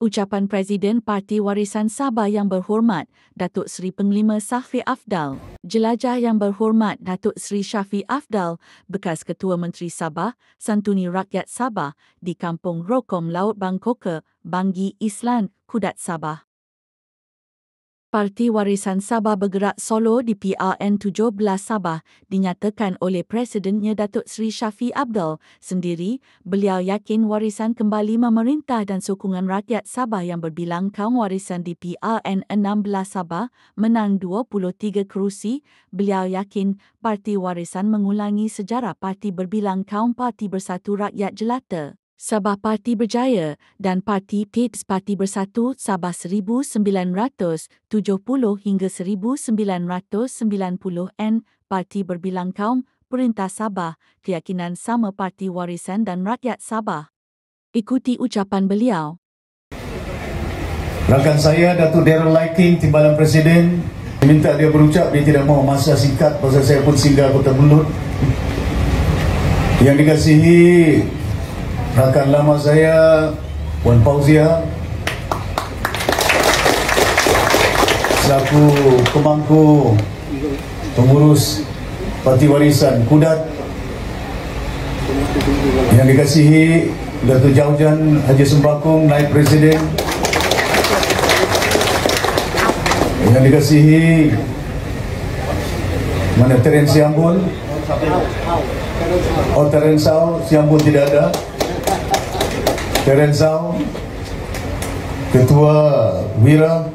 Ucapan Presiden Parti Warisan Sabah Yang Berhormat, Datuk Seri Penglima Safri Afdal, Jelajah Yang Berhormat Datuk Seri Syafi Afdal, bekas Ketua Menteri Sabah, Santuni Rakyat Sabah di Kampung Rokom Laut Bangkoke, Banggi Islan, Kudat Sabah. Parti Warisan Sabah bergerak solo di PRN 17 Sabah dinyatakan oleh Presidennya Datuk Seri Syafi Afdal sendiri. Beliau yakin warisan kembali memerintah dan sokongan rakyat Sabah yang berbilang kaum warisan di PRN 16 Sabah menang 23 kerusi. Beliau yakin Parti Warisan mengulangi sejarah parti berbilang kaum Parti Bersatu Rakyat Jelata Sabah Parti Berjaya dan Parti PIPS Parti Bersatu Sabah 1970 hingga 1990N Parti Berbilang Kaum Perintah Sabah, keyakinan sama Parti Warisan dan Rakyat Sabah. Ikuti ucapan beliau. Rakan saya Datuk Darrell Lighting, Timbalan Presiden, minta dia berucap, dia tidak mau masa singkat pasal saya pun singgah Kota Belud. Yang dikasihi rakan lama saya Puan Fauzia selaku pemangku pengurus Parti Warisan Kudat, yang dikasihi Datuk Jaujan Haji Sembakung, Naib Presiden, yang dikasihi mana Terence Siambun, Terence Siambun tidak ada, Terence Ketua Wira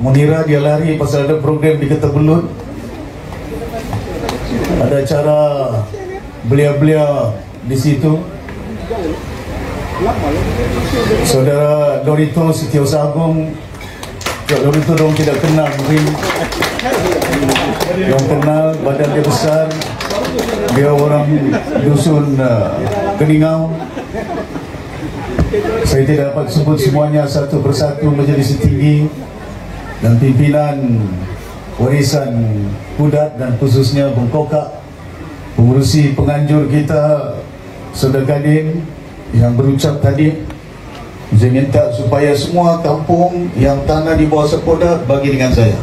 Munira, dia lari pasal ada program di Kota Belud, ada acara belia-belia di situ. Saudara Dorito Setiausaha Agung, Dorito dong tidak kenal mungkin, yang kenal badan dia besar, dia orang dusun Keningau. Saya tidak dapat sebut semuanya satu persatu, Majelis Tinggi dan pimpinan Warisan Kudat dan khususnya Bengkokak, pengurusi penganjur kita Saudara Gading yang berucap tadi. Saya minta supaya semua kampung yang tanah di bawah Sekodah bagi dengan saya.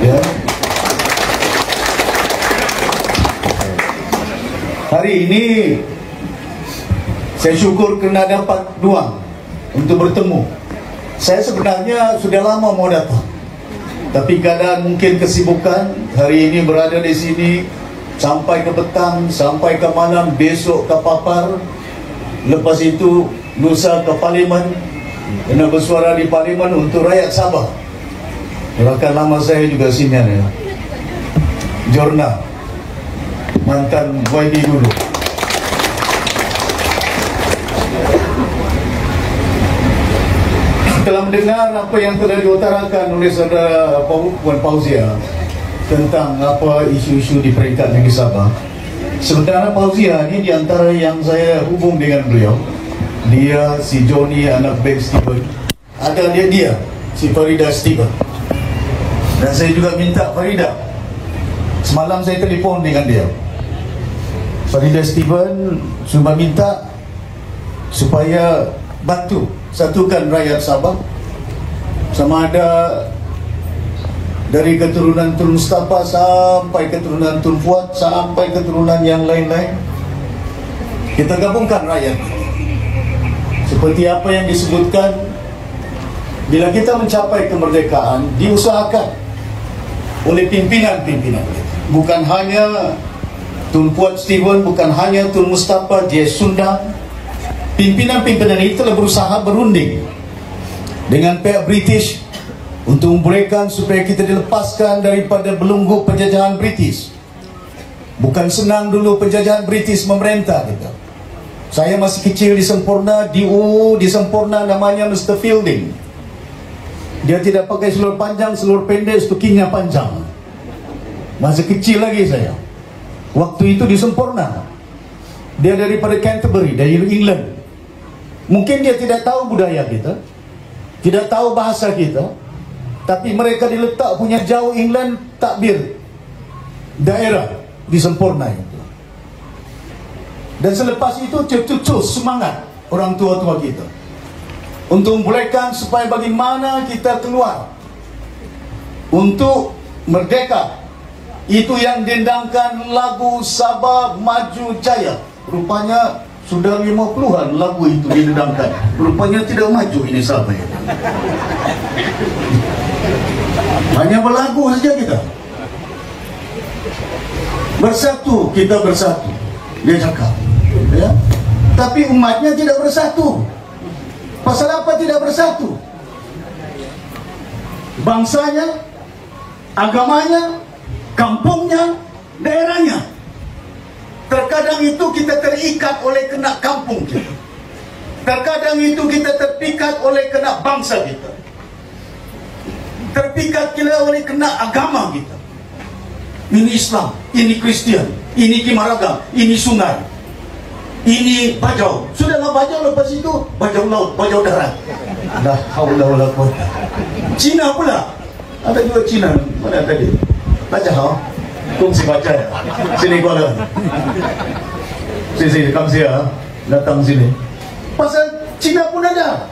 Ya. Hari ini saya syukur kena dapat ruang untuk bertemu. Saya sebenarnya sudah lama mau datang, tapi keadaan mungkin kesibukan. Hari ini berada di sini sampai ke petang, sampai ke malam, besok ke Papar, lepas itu lusa ke Parlimen, kena bersuara di Parlimen untuk rakyat Sabah. Rakan lama saya juga sini ya, Jorna, mantan YB dulu. Setelah mendengar apa yang telah diutarakan oleh saudara Puan Fauzia tentang apa isu-isu di peringkat negeri Sabah, sebenarnya Fauzia ini diantara yang saya hubung dengan beliau. Dia, si Johnny anak Ben Stephen, ada dia si Farida Stephen, dan saya juga minta Farida. Semalam saya telefon dengan dia. Farida Stephen cuma minta supaya bantu satukan rakyat Sabah, sama ada dari keturunan Tun Mustafa sampai keturunan Tun Fuad sampai keturunan yang lain-lain. Kita gabungkan rakyat seperti apa yang disebutkan. Bila kita mencapai kemerdekaan, diusahakan oleh pimpinan-pimpinan, bukan hanya Tun Fuad Stephen, bukan hanya Tun Mustafa, J. Sunda. Pimpinan-pimpinan itu telah berusaha berunding dengan pihak British untuk memberikan supaya kita dilepaskan daripada belenggu penjajahan British. Bukan senang dulu penjajahan British memerintah kita. Saya masih kecil di Sempurna, di Sempurna namanya Mr. Fielding. Dia tidak pakai seluar panjang, seluar pendek, stokinya panjang. Masih kecil lagi saya waktu itu di Sempurna. Dia daripada Canterbury, dari England. Mungkin dia tidak tahu budaya kita, tidak tahu bahasa kita, tapi mereka diletak punya jauh England takbir daerah di Sempurna itu. Dan selepas itu cetus semangat orang tua-tua kita. untuk membolehkan supaya bagaimana kita keluar untuk merdeka. Itu yang dendangkan lagu Sabah Maju Jaya. Rupanya sudah 50-an lagu itu didendangkan. Rupanya tidak maju ini Sabah. Hanya berlagu saja kita. Bersatu, kita bersatu. Dia cakap, ya. Tapi umatnya tidak bersatu. Pasal apa tidak bersatu? Bangsanya, agamanya, kampungnya, daerahnya. Terkadang itu kita terikat oleh kena kampung kita. Terkadang itu kita terpikat oleh kena bangsa kita. Terpikat kita oleh kena agama kita. Ini Islam, ini Kristian, ini Kimaragam, ini Sungai, ini Bajau. Sudahlah Bajau, lepas itu Bajau laut, Bajau darat. La haula wala quwwata. Cina pula. Ada juga Cina. Mana tadi? Baca hao. Kongsi baca ya. Sini gua lah. Sini kamu sia datang sini. Pasal Cina pun ada.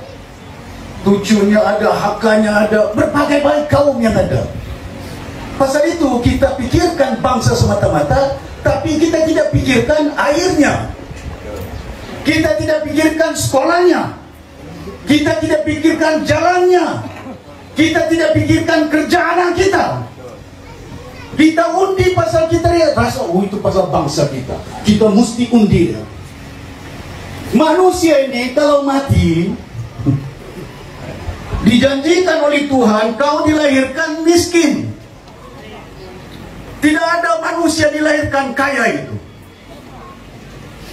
Tujuhnya ada, hakanya ada, berbagai baik kaum yang ada. Pasal itu kita pikirkan bangsa semata-mata, tapi kita tidak pikirkan airnya. Kita tidak pikirkan sekolahnya. Kita tidak pikirkan jalannya. Kita tidak pikirkan kerjaan kita. Kita undi pasal kita lihat rasa, oh itu pasal bangsa kita. Kita mesti undi dia. Manusia ini kalau mati, dijanjikan oleh Tuhan kau dilahirkan miskin. Tidak ada manusia dilahirkan kaya itu.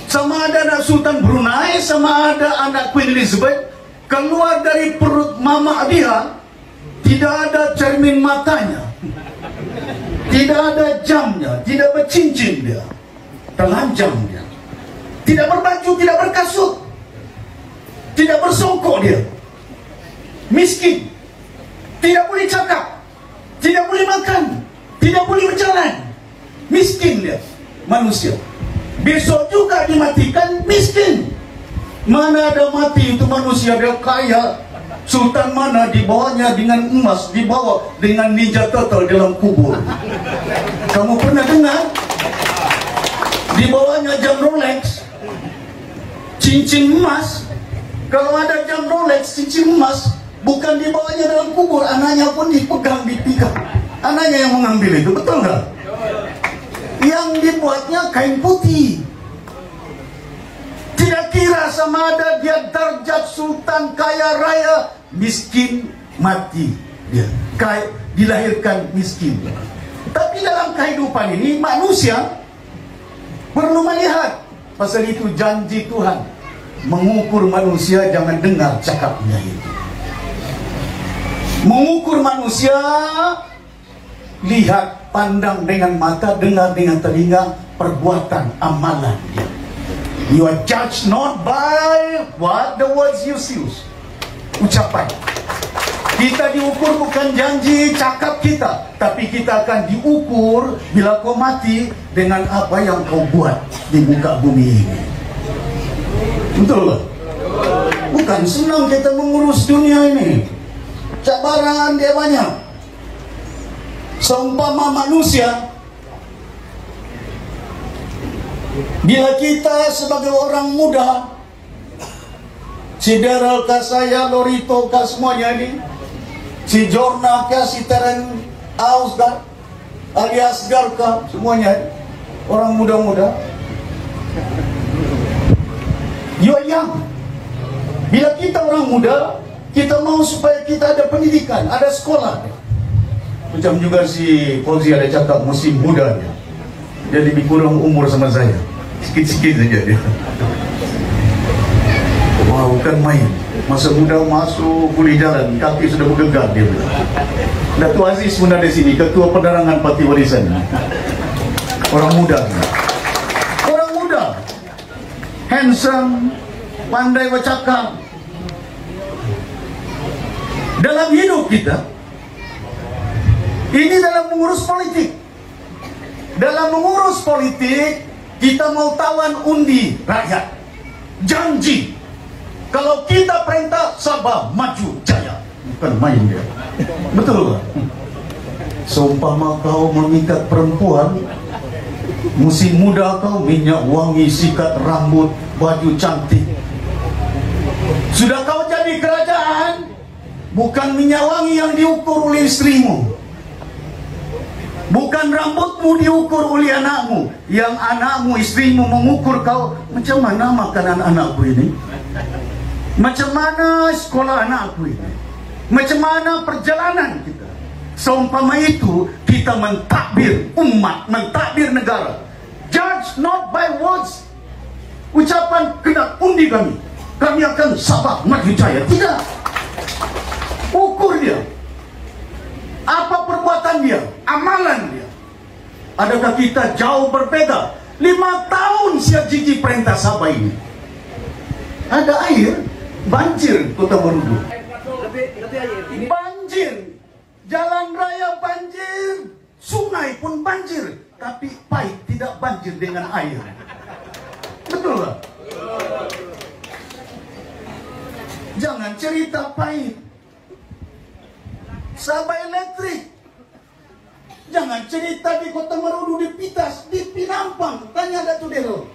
Sama ada anak Sultan Brunei, sama ada anak Queen Elizabeth, keluar dari perut mama dia, tidak ada cermin matanya, tidak ada jamnya, tidak bercincin dia, telanjang dia, tidak berbaju, tidak berkasut, tidak bersongkok dia, miskin, tidak boleh cakap, tidak boleh makan, tidak boleh berjalan, miskin dia, manusia. Besok juga dimatikan, miskin. Mana ada mati itu manusia dia kaya. Sultan mana dibawanya dengan emas, dibawa dengan ninja turtle dalam kubur. Kamu pernah dengar? Dibawanya jam Rolex, cincin emas. Kalau ada jam Rolex, cincin emas, bukan dibawanya dalam kubur, anaknya pun dipegang, dipikat. Anaknya yang mengambil itu, betul nggak? Yang dibuatnya kain putih. Tidak kira sama ada dia darjat sultan kaya raya, miskin mati dia, dilahirkan miskin. Tapi dalam kehidupan ini manusia perlu melihat, pasal itu janji Tuhan mengukur manusia, jangan dengar cakapnya itu. Mengukur manusia, lihat, pandang dengan mata, dengar dengan telinga, perbuatan, amalan dia. You are judged not by what the words you use, ucapan. Kita diukur bukan janji cakap kita, tapi kita akan diukur bila kau mati dengan apa yang kau buat di muka bumi ini. Betul tak? Bukan senang kita mengurus dunia ini, cabaran dia banyak. Seumpama manusia, bila kita sebagai orang muda, si Daryl kah, saya, Lorito kah, semuanya ini, si Jorna kah, si Teren Ausgar, alias Gar kah, semuanya orang muda-muda, you are young. Bila kita orang muda, kita mau supaya kita ada pendidikan, ada sekolah. Macam juga si Fauzi ada cakap musim muda dia. Dia lebih kurang umur sama saya, sikit-sikit saja dia. Wah, bukan main. Masa muda masuk boleh jalan, kaki sudah bergegar dia bilang. Datuk Aziz pun ada sini, Ketua Penerangan Parti Warisan. Orang muda. Orang muda, handsome, pandai bercakap. Dalam hidup kita, ini dalam mengurus politik. Dalam mengurus politik, kita mau tawan undi rakyat, janji. Kalau kita perintah Sabah maju jaya, bukan main dia. Betul tak? Seumpama kau mengikat perempuan, musim muda kau minyak wangi, sikat rambut, baju cantik. Sudah kau jadi kerajaan, bukan minyak wangi yang diukur oleh istrimu, bukan rambutmu diukur oleh anakmu, yang anakmu, istrimu mengukur kau. Macam mana makanan anakku ini? Macam mana sekolah anakku ini? Macam mana perjalanan kita? Seumpama itu, kita mentadbir umat, mentadbir negara. Judge not by words. Ucapan kena undi kami. Kami akan Sabah maju jaya. Tidak. Ukur dia. Apa perbuatan dia? Amalan dia. Adakah kita jauh berbeda? 5 tahun siap jiji perintah Sabah ini. Ada air, banjir Kota Marudu. Banjir, jalan raya banjir, sungai pun banjir, tapi pahit tidak banjir dengan air. Betul tak? Jangan cerita pahit. Sabah elektrik. Jangan cerita di Kota Marudu, di Pitas, di Pinampang. Tanya Datuk Delo.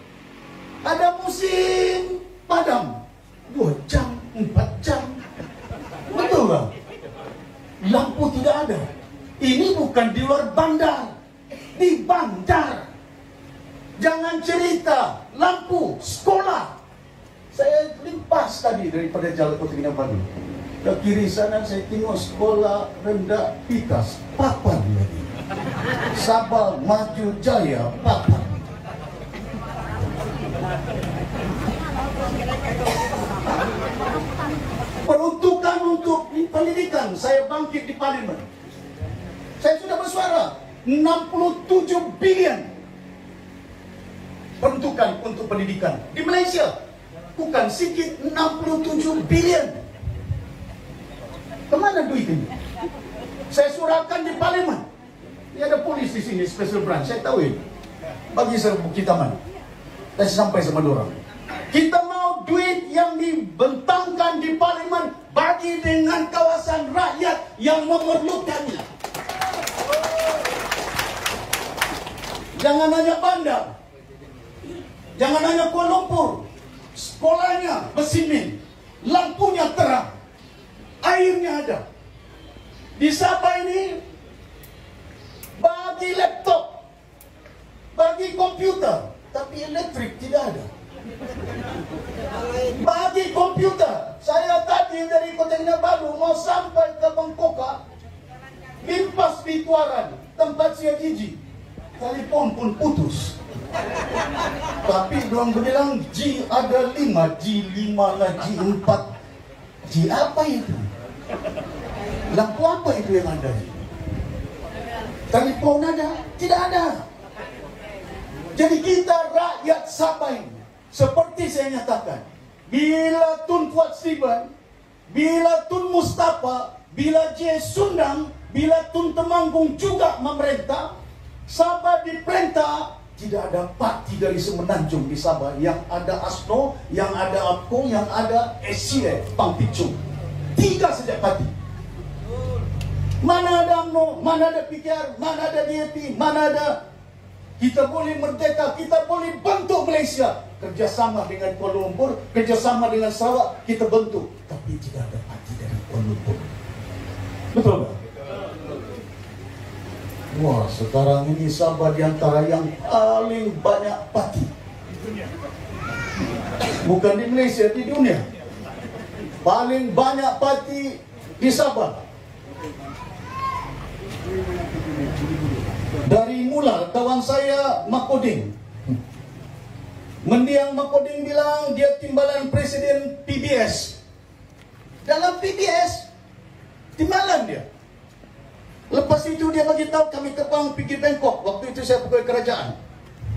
Ada musim padam 2 jam, 4 jam. Betul tak? Lampu tidak ada. Ini bukan di luar bandar, di bandar. Jangan cerita lampu sekolah. Saya limpas tadi daripada Jalan Kota Kinabalu. Ke kiri sana saya tengok sekolah rendah Pitas, papan lagi. Sabah maju jaya, papan. Peruntukan untuk pendidikan, saya bangkit di parlimen. Saya sudah bersuara 67 bilion peruntukan untuk pendidikan di Malaysia. Bukan sikit, 67 bilion. Kemana duit ini? Saya surahkan di parlimen. Ini ada polis di sini, special branch. Saya tahu ini. Bagi saya Bukit Taman. Saya sampai sama dorang. Kita mau duit yang dibentangkan di parlimen bagi dengan kawasan rakyat yang memerlukannya. Jangan hanya bandar, jangan hanya Kuala Lumpur. Sekolahnya bersimin, lampunya terang, airnya ada. Di Sabah ini bagi laptop, bagi komputer, tapi elektrik tidak ada. Bagi komputer, saya tadi dari Kota Kinabalu mau sampai ke Bangkoka, limpas di Tuaran, tempat saya jiji, telefon pun putus. Tapi orang bilang G ada 5, G5 lah, G4. G apa itu? Lampu apa itu yang ada? Telefon ada? Tidak ada. Jadi kita rakyat Sabah ini, seperti saya nyatakan, bila Tun Fuad Stephen, bila Tun Mustafa, bila J. Sundang, bila Tun Temanggung juga memerintah, Sabah diperintah. Tidak ada parti dari Semenanjung di Sabah. Yang ada ASNO, yang ada APKO, yang ada SCA, Pangpicung. 3 saja parti. Mana ada UMNO, mana ada PKR, mana ada DAP, mana ada. Kita boleh merdeka, kita boleh bentuk Malaysia. Kerjasama dengan Kuala Lumpur, kerjasama dengan Sarawak, kita bentuk. Tapi tidak ada parti dari Kuala Lumpur. Betul tak? Wah, sekarang ini Sabah di antara yang paling banyak parti. Bukan di Malaysia, di dunia. Paling banyak parti di Sabah. Dari mula kawan saya Makoding, Mendiang Makoding bilang dia timbalan Presiden PBS. Dalam PBS timbalan dia. Lepas itu dia bagi tahu kami terbang pergi Bangkok. Waktu itu saya pegawai kerajaan.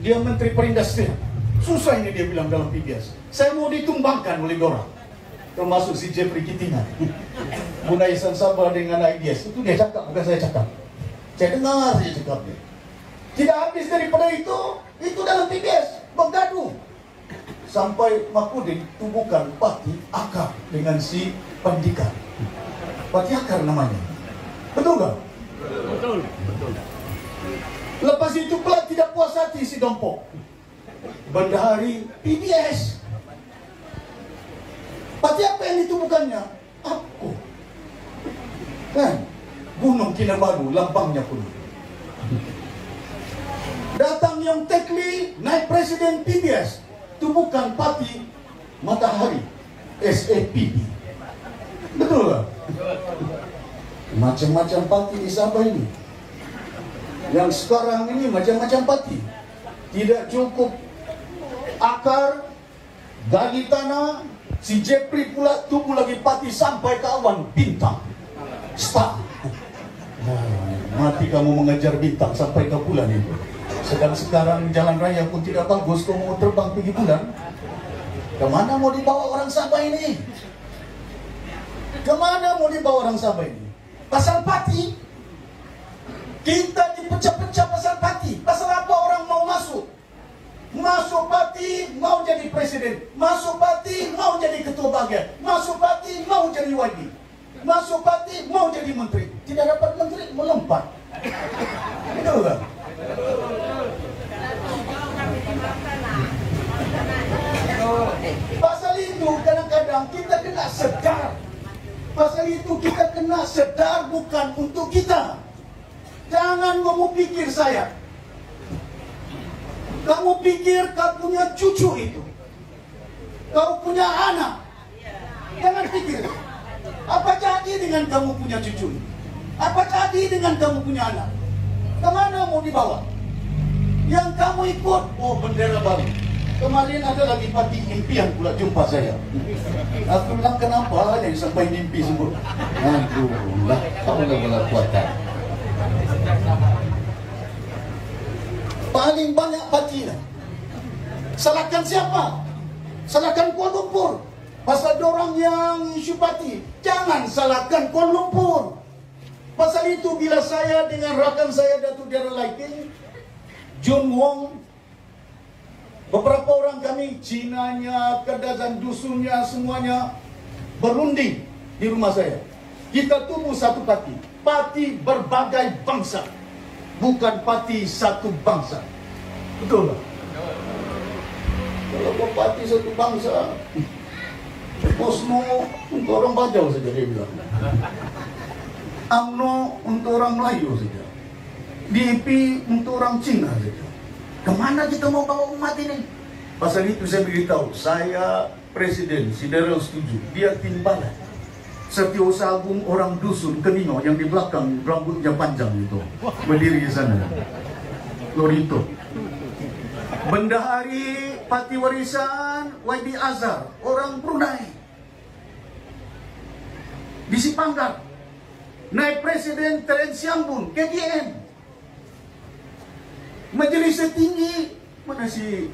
Dia Menteri Perindustrian. Susah ini dia bilang dalam PBS. Saya mau ditumbangkan oleh dorang. Termasuk si Jeffrey Kitingan. Bunaisan Sabah dengan IDS. Itu dia cakap, bukan saya cakap. Saya dengar dia cakap dia. Tidak habis daripada itu dalam PBS bergaduh. sampai Mahmudin tubuhkan parti akar dengan si pendidikan. Parti akar namanya. Betul tak? Betul. Lepas itu pula tidak puas hati si Dompok. Bendahari PBS. Parti apa yang ditubuhkannya? Aku. Kan? Gunung Kinabalu, lambangnya pun. Datang yang Tekli, naik presiden PBS. Tubuhkan parti Matahari, SAPD. Betul tak? Macam-macam parti di Sabah ini. Yang sekarang ini macam-macam parti. Tidak cukup akar, gali tanah, si Jepri pula tubuh lagi parti sampai ke awan bintang. Star. Mati kamu mengejar bintang sampai ke bulan itu. Sedang sekarang jalan raya pun tidak bagus, kamu mau terbang pergi bulan. Kemana mau dibawa orang Sabah ini? Kemana mau dibawa orang Sabah ini? Pasal parti. Kita dipecah-pecah pasal parti. Pasal apa orang mau masuk? Masuk parti mau jadi presiden, masuk parti mau jadi ketua bahagian, masuk parti mau jadi wadi, masuk parti mau jadi menteri. Tidak dapat menteri, melompat. Betul tak? Pasal itu kadang-kadang kita kena sedar. Pasal itu kita kena sedar bukan untuk kita. Jangan kamu pikir saya. Kamu pikir kau punya cucu itu, kau punya anak. Jangan pikir. Apa jadi dengan kamu punya cucu? Apa jadi dengan kamu punya anak? Kemana mau dibawa? Yang kamu ikut, oh bendera baru. Kemarin ada lagi parti impian pula jumpa saya. Aku bilang kenapa yang sampai mimpi sebut. Aduh, lah, kamu dah boleh kuatkan. Paling banyak parti lah. Salahkan siapa? Salahkan Kuala Lumpur. Pasal dorang yang isu parti. Jangan salahkan Kuala Lumpur. Pasal itu bila saya dengan rakan saya Datuk Darrell Lighting, Jun Wong, beberapa orang kami, Cinanya, Kedazan dusunnya, semuanya berunding di rumah saya. Kita tubuh satu parti. Parti berbagai bangsa. Bukan parti satu bangsa. Betul tak? Kalau kau parti satu bangsa, Osmo untuk orang Bajau saja dia bilang. UMNO untuk orang Melayu saja. DAP untuk orang Cina saja. Kemana kita mau bawa umat ini? Pasal itu saya beritahu, saya presiden, si Darrell setuju. Dia timbalan. Setiausaha Agung orang dusun Kenino yang di belakang rambutnya panjang itu berdiri di sana. Lorito. Bendahari Parti Warisan YB Azhar orang Brunei. Di Sipanggar. Naik Presiden Teren Siambun KDN. Majelis Tertinggi mana si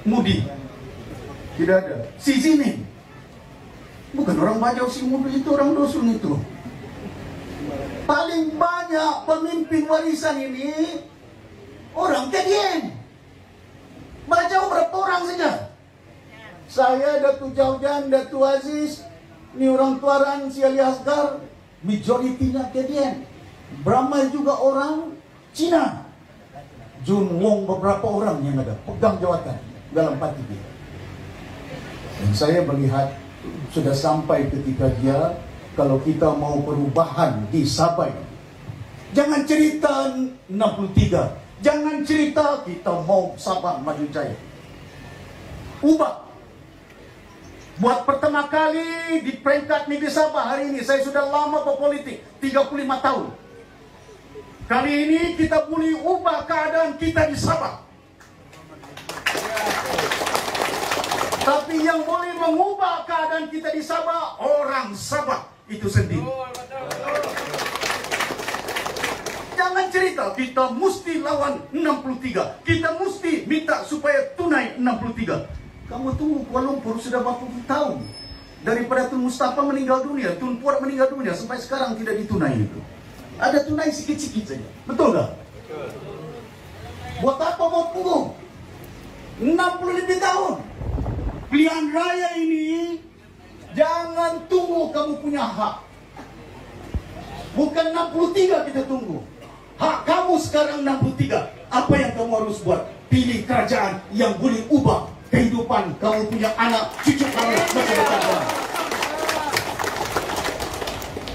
Mudi? Tidak ada. Si Zinin. Bukan orang Bajau, si Mudi itu orang dusun itu. Paling banyak pemimpin warisan ini orang KDN. Bajau berapa orang saja? Saya, Datuk Jaujan, Datuk Aziz, ini orang Tuaran, si Ali Asgar, majoritinya KDN. Bramai juga orang Cina. Jun Wong beberapa orang yang ada pegang jawatan dalam parti dia. Dan saya melihat sudah sampai ketika dia, kalau kita mau perubahan di Sabah, jangan cerita 63, jangan cerita kita mau Sabah maju jaya. Ubah. Buat pertama kali di peringkat negeri Sabah hari ini, saya sudah lama berpolitik, 35 tahun. Kali ini kita boleh ubah keadaan kita di Sabah. Tapi yang boleh mengubah keadaan kita di Sabah, orang Sabah itu sendiri. Jangan cerita kita mesti lawan 63, kita mesti minta supaya tunai 63. Kamu tunggu Kuala Lumpur sudah berapa tahun daripada Tun Mustafa meninggal dunia, Tun Puat meninggal dunia, sampai sekarang tidak ditunai itu. Ada tunai sikit-sikit saja. Betul tak? Betul. Buat apa mau tunggu 60 lebih tahun? Pilihan raya ini jangan tunggu kamu punya hak. Bukan 63 kita tunggu. Hak kamu sekarang 63. Apa yang kamu harus buat? Pilih kerajaan yang boleh ubah kehidupan kamu punya anak, cucu kamu, masa depan kamu.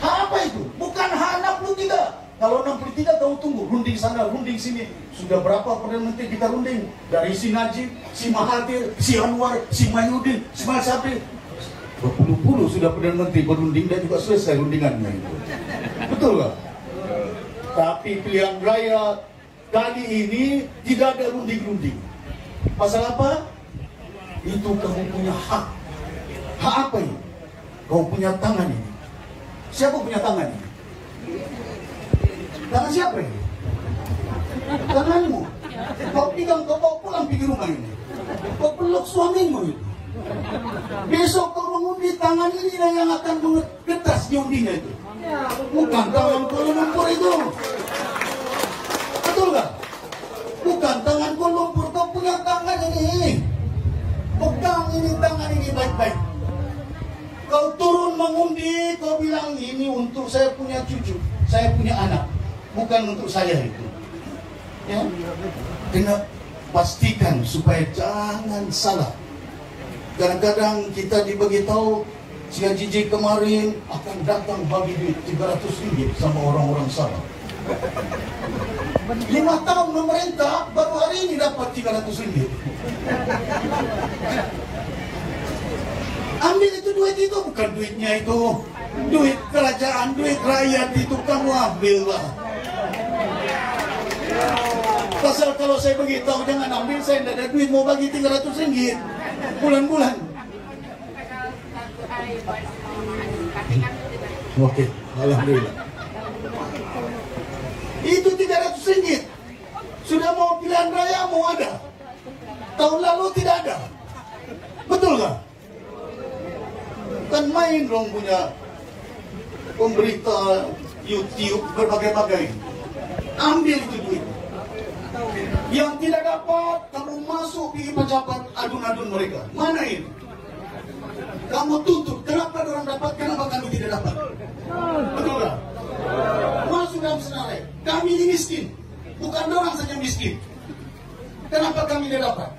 Hak apa itu? Bukan hak 63. Kalau 63 kamu tunggu, runding sana, runding sini. Sudah berapa Perdana Menteri kita runding? Dari si Najib, si Mahathir, si Anwar, si Mahyudin, Ismail Sabri. Berpuluh-puluh sudah Perdana Menteri berunding dan juga selesai rundingannya itu. Betul tak? Tapi pilihan raya kali ini tidak ada runding-runding. Pasal apa? Itu kamu punya hak. Hak apa ini? Kau punya tangan ini. Siapa punya tangan ini? Tangan siapa ini? Tanganmu. Kau pegang, kau bawa pulang pergi rumah ini. Kau peluk suamimu itu. Besok kau mengundi tangan ini yang akan mengetas di undinya itu. Bukan tangan Kuala Lumpur itu. Betul gak? Bukan tangan Kuala Lumpur. Kau punya tangan ini. Pegang ini tangan ini baik-baik. Kau turun mengundi, kau bilang ini untuk saya punya cucu, saya punya anak. Bukan untuk saya itu. Ya, kena pastikan supaya jangan salah. Kadang-kadang kita diberitahu si Haji kemarin akan datang bagi duit 300 ringgit sama orang-orang Sabah. 5 tahun memerintah baru hari ini dapat 300 ringgit. Ambil itu duit itu, bukan duitnya itu. Duit kerajaan, duit rakyat itu kamu ambil lah. Pasal kalau saya beritahu jangan ambil, saya tidak ada duit mau bagi 300 ringgit bulan-bulan. Oke, alhamdulillah. Itu 300 ringgit. Sudah mau pilihan raya mau ada. Tahun lalu tidak ada. Betul gak? Kan main dong punya pemberita YouTube berbagai-bagai. Ambil itu duit. Yang tidak dapat, kamu masuk di pejabat adun-adun mereka. Mana ini? Kamu tuntut. Kenapa orang dapat? Kenapa kami tidak dapat? Betul tak? Masuk dalam senarai. Kami ini miskin. Bukan orang saja miskin. Kenapa kami tidak dapat?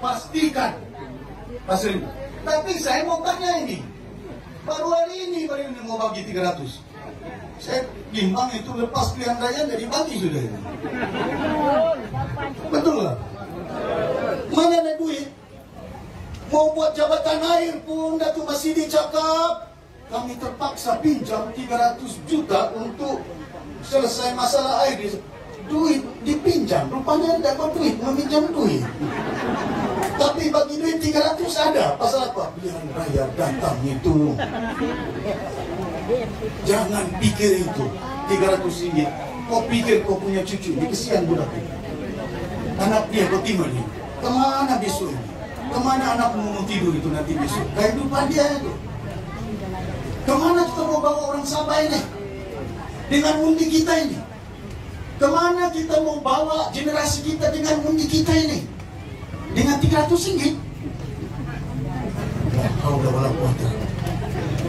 Pastikan. Pasal itu. Tapi saya mau tanya ini. Baru hari ini mau bagi 300. Saya bimbang itu lepas pilihan raya jadi bagi sudah ini. Betul tak? Mana ada duit? Mau buat jabatan air pun Datuk Masidi cakap kami terpaksa pinjam 300 juta untuk selesai masalah air. Duit dipinjam, rupanya tidak dapat duit, meminjam duit. Tapi bagi duit 300 ada. Pasal apa? Pilihan raya datang itu. Jangan pikir itu 300 ringgit. Kau pikir kau punya cucu, ini kesian budak ini. Anak dia kau tinggal ini. Kemana besok ini? Kemana anakmu mau tidur itu nanti besok? Kehidupan dia itu. Kemana kita mau bawa orang Sabah ini? Dengan undi kita ini. Kemana kita mau bawa generasi kita dengan undi kita ini? Dengan 300 ringgit? Ya, kau udah wala kuatir.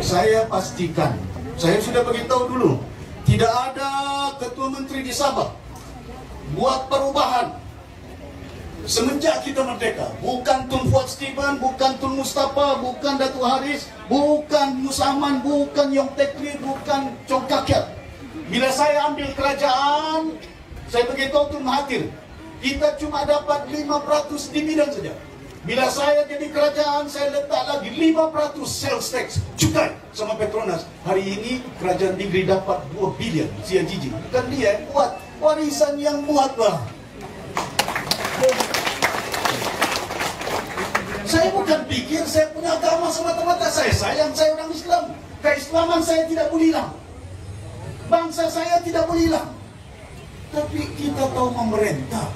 Saya pastikan, saya sudah beritahu dulu, tidak ada ketua menteri di Sabah buat perubahan semenjak kita merdeka. Bukan Tun Fuad Stephen, bukan Tun Mustafa, bukan Datuk Haris, bukan Musaman, bukan Yong Tekri, bukan Chong Kakyat. Bila saya ambil kerajaan, saya beritahu Tun Mahathir, kita cuma dapat 5% dividen saja. Bila saya jadi kerajaan, saya letak lagi 5% sales tax, cukai sama Petronas. Hari ini kerajaan negeri dapat 2 bilion, Sia Jiji. Bukan dia yang buat, warisan yang buatlah. Saya bukan pikir saya punya agama semata-mata. Saya sayang, saya orang Islam. Keislaman saya tidak boleh hilang. Bangsa saya tidak boleh hilang. Tapi kita tahu memerintah.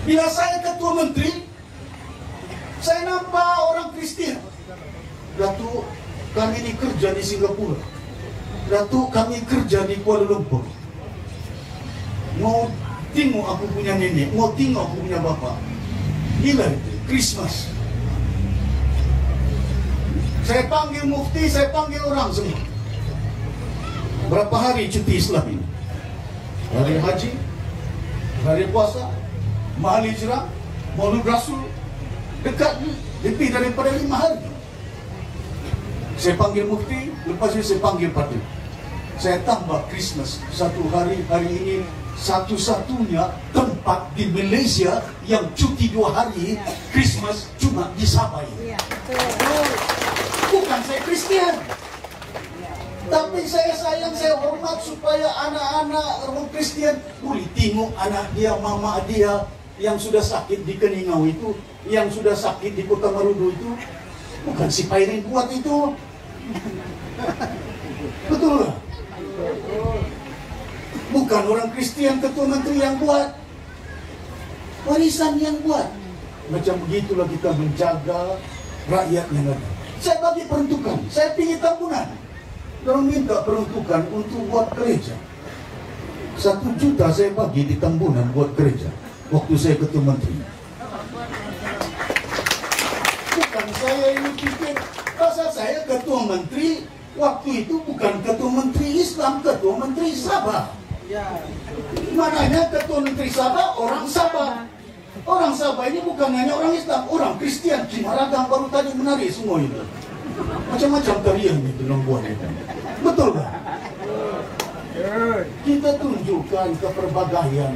Bila saya ketua menteri, saya nampak orang Kristian. Datuk, kami ini kerja di Singapura. Datuk, kami kerja di Kuala Lumpur. Mau tengok aku punya nenek, mau tengok aku punya bapak. Gila itu, Christmas. Saya panggil mufti, saya panggil orang semua. Berapa hari cuti Islam ini? Hari haji, hari puasa, mahal hijrah, maulid rasul, dekat ni, lebih daripada 5 hari. Saya panggil mufti, lepas itu saya panggil patut. Saya tambah Christmas satu hari. Hari ini satu-satunya tempat di Malaysia yang cuti 2 hari Christmas cuma di Sabah. Bukan saya Kristian, tapi saya sayang, saya hormat supaya anak-anak orang Kristian boleh tengok anak dia, mama dia yang sudah sakit di Keningau itu, yang sudah sakit di Kota Marudu itu. Bukan si Pairin buat itu. Betul lah. Bukan orang Kristian ketua menteri yang buat, warisan yang buat. Macam begitulah kita menjaga rakyat yang ada. Saya bagi peruntukan, saya pilih tabungan. Orang minta peruntukan untuk buat gereja. 1 juta saya bagi di tabungan buat gereja waktu saya ketua menteri. Bukan saya ini pikir, pasal saya ketua menteri waktu itu bukan ketua menteri Islam, ketua menteri Sabah. Mananya ketua menteri Sabah orang Sabah. Orang Sabah ini bukan hanya orang Islam, orang Kristian, Cimaragam baru tadi menari semua itu. Macam-macam tarian itu dalam buat itu. Betul tak? Kita tunjukkan keperbagaian.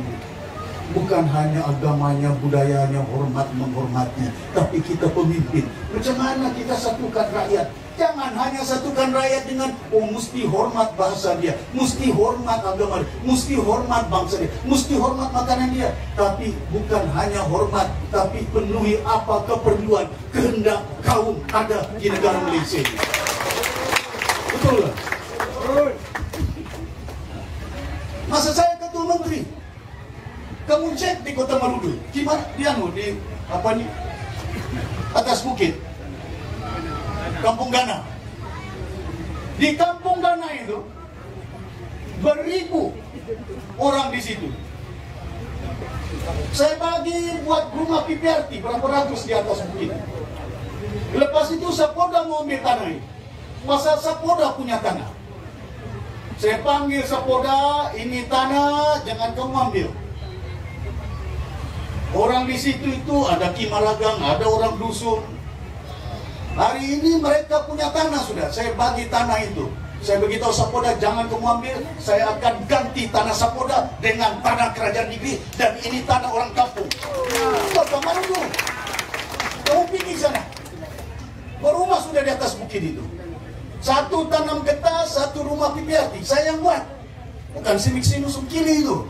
Bukan hanya agamanya, budayanya, hormat menghormati, tapi kita pemimpin. Macam mana kita satukan rakyat? Jangan hanya satukan rakyat dengan mesti hormat bahasa dia, mesti hormat agama dia, mesti hormat bangsa dia, mesti hormat makanan dia. Tapi bukan hanya hormat, tapi penuhi apa keperluan, kehendak kaum ada di negara Malaysia ini. Betul tak? Masa saya ketua menteri, kamu cek di Kota Marudu, gimana dia di apa ni, atas bukit, Kampung Gana. Di Kampung Gana itu beribu orang di situ. Saya bagi buat rumah PPRT berapa ratus di atas bukit. Lepas itu Sapoda mau ambil tanah ini. Masa Sapoda punya tanah, saya panggil Sapoda, ini tanah jangan kamu ambil. Orang di situ itu ada Kimaragang, ada orang dusun. Hari ini mereka punya tanah sudah. Saya bagi tanah itu. Saya beritahu Sapoda, jangan kamu ambil. Saya akan ganti tanah Sapoda dengan tanah kerajaan negeri. Dan ini tanah orang kampung. Bapak Marudu, kamu pergi sana. Berumah sudah di atas bukit itu. 1 tanam getah, 1 rumah PPRT. Saya yang buat. Bukan simik-simik kili itu.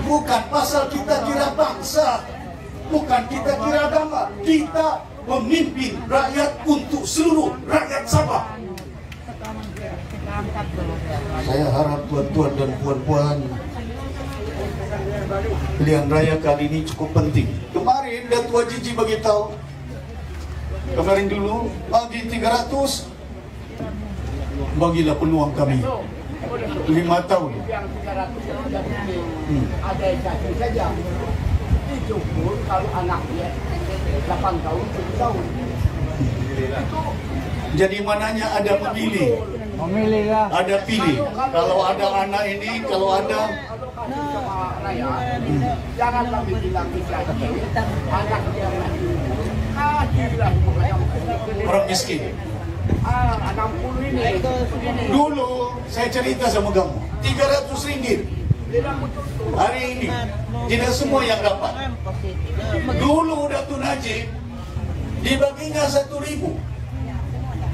Bukan pasal kita kira bangsa, bukan kita kira agama, kita memimpin rakyat untuk seluruh rakyat Sabah. Saya harap tuan-tuan dan puan-puan, pilihan raya kali ini cukup penting. Kemarin Datuk Jiji bagi tahu, kemarin dulu bagi 300, bagilah peluang kami 5 tahun. Ada satu saja. Itu pun kalau anaknya 8 tahun, 7 tahun. Jadi mananya ada memilih. Memilihlah. Ada pilih. Kalau ada anak ini, kalau ada janganlah bilang anak dia hadirlah orang miskin. 60 ini. Dulu saya cerita sama kamu, 300 ringgit. Hari ini tidak semua yang dapat. Dulu Datuk Najib dibaginya 1.000,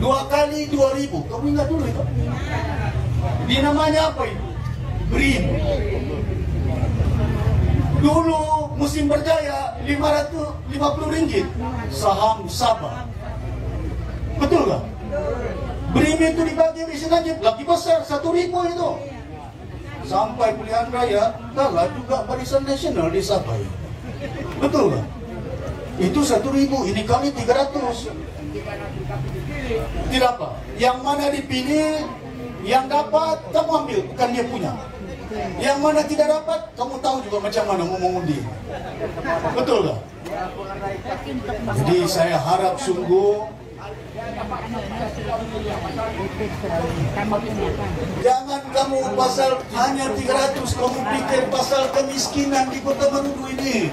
2 kali 2.000. Kamu ingat dulu itu? Di namanya apa itu? BRIM. Dulu Musim Berjaya 550 ringgit saham Sabah. Betul tak? BRIM itu dibagi Malaysia Najib lagi besar 1.000 itu. Sampai pilihan raya kalah juga Barisan Nasional di Sabah. Betul tak? Itu 1.000, ini kali 300. Tidak apa. Yang mana dipilih, yang dapat kamu ambil, bukan dia punya. Yang mana tidak dapat, kamu tahu juga macam mana mau mengundi. Betul tak? Jadi saya harap sungguh jangan kamu pasal hanya 300, kamu pikir pasal kemiskinan di Kota Marudu ini,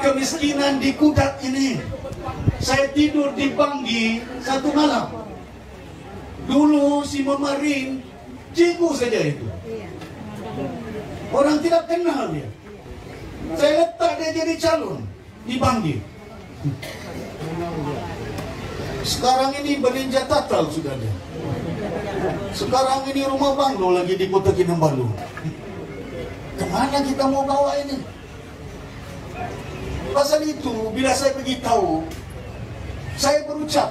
kemiskinan di Kudat ini. Saya tidur di Banggi satu malam. Dulu si Memarin cikgu saja itu. Orang tidak kenal dia. Saya letak dia jadi calon di Banggi. Sekarang ini Beninja Tatal sudah ada. Sekarang ini rumah banglo lagi di Kota Kinabalu. Kemana kita mau bawa ini? Pasal itu, bila saya beritahu, saya berucap,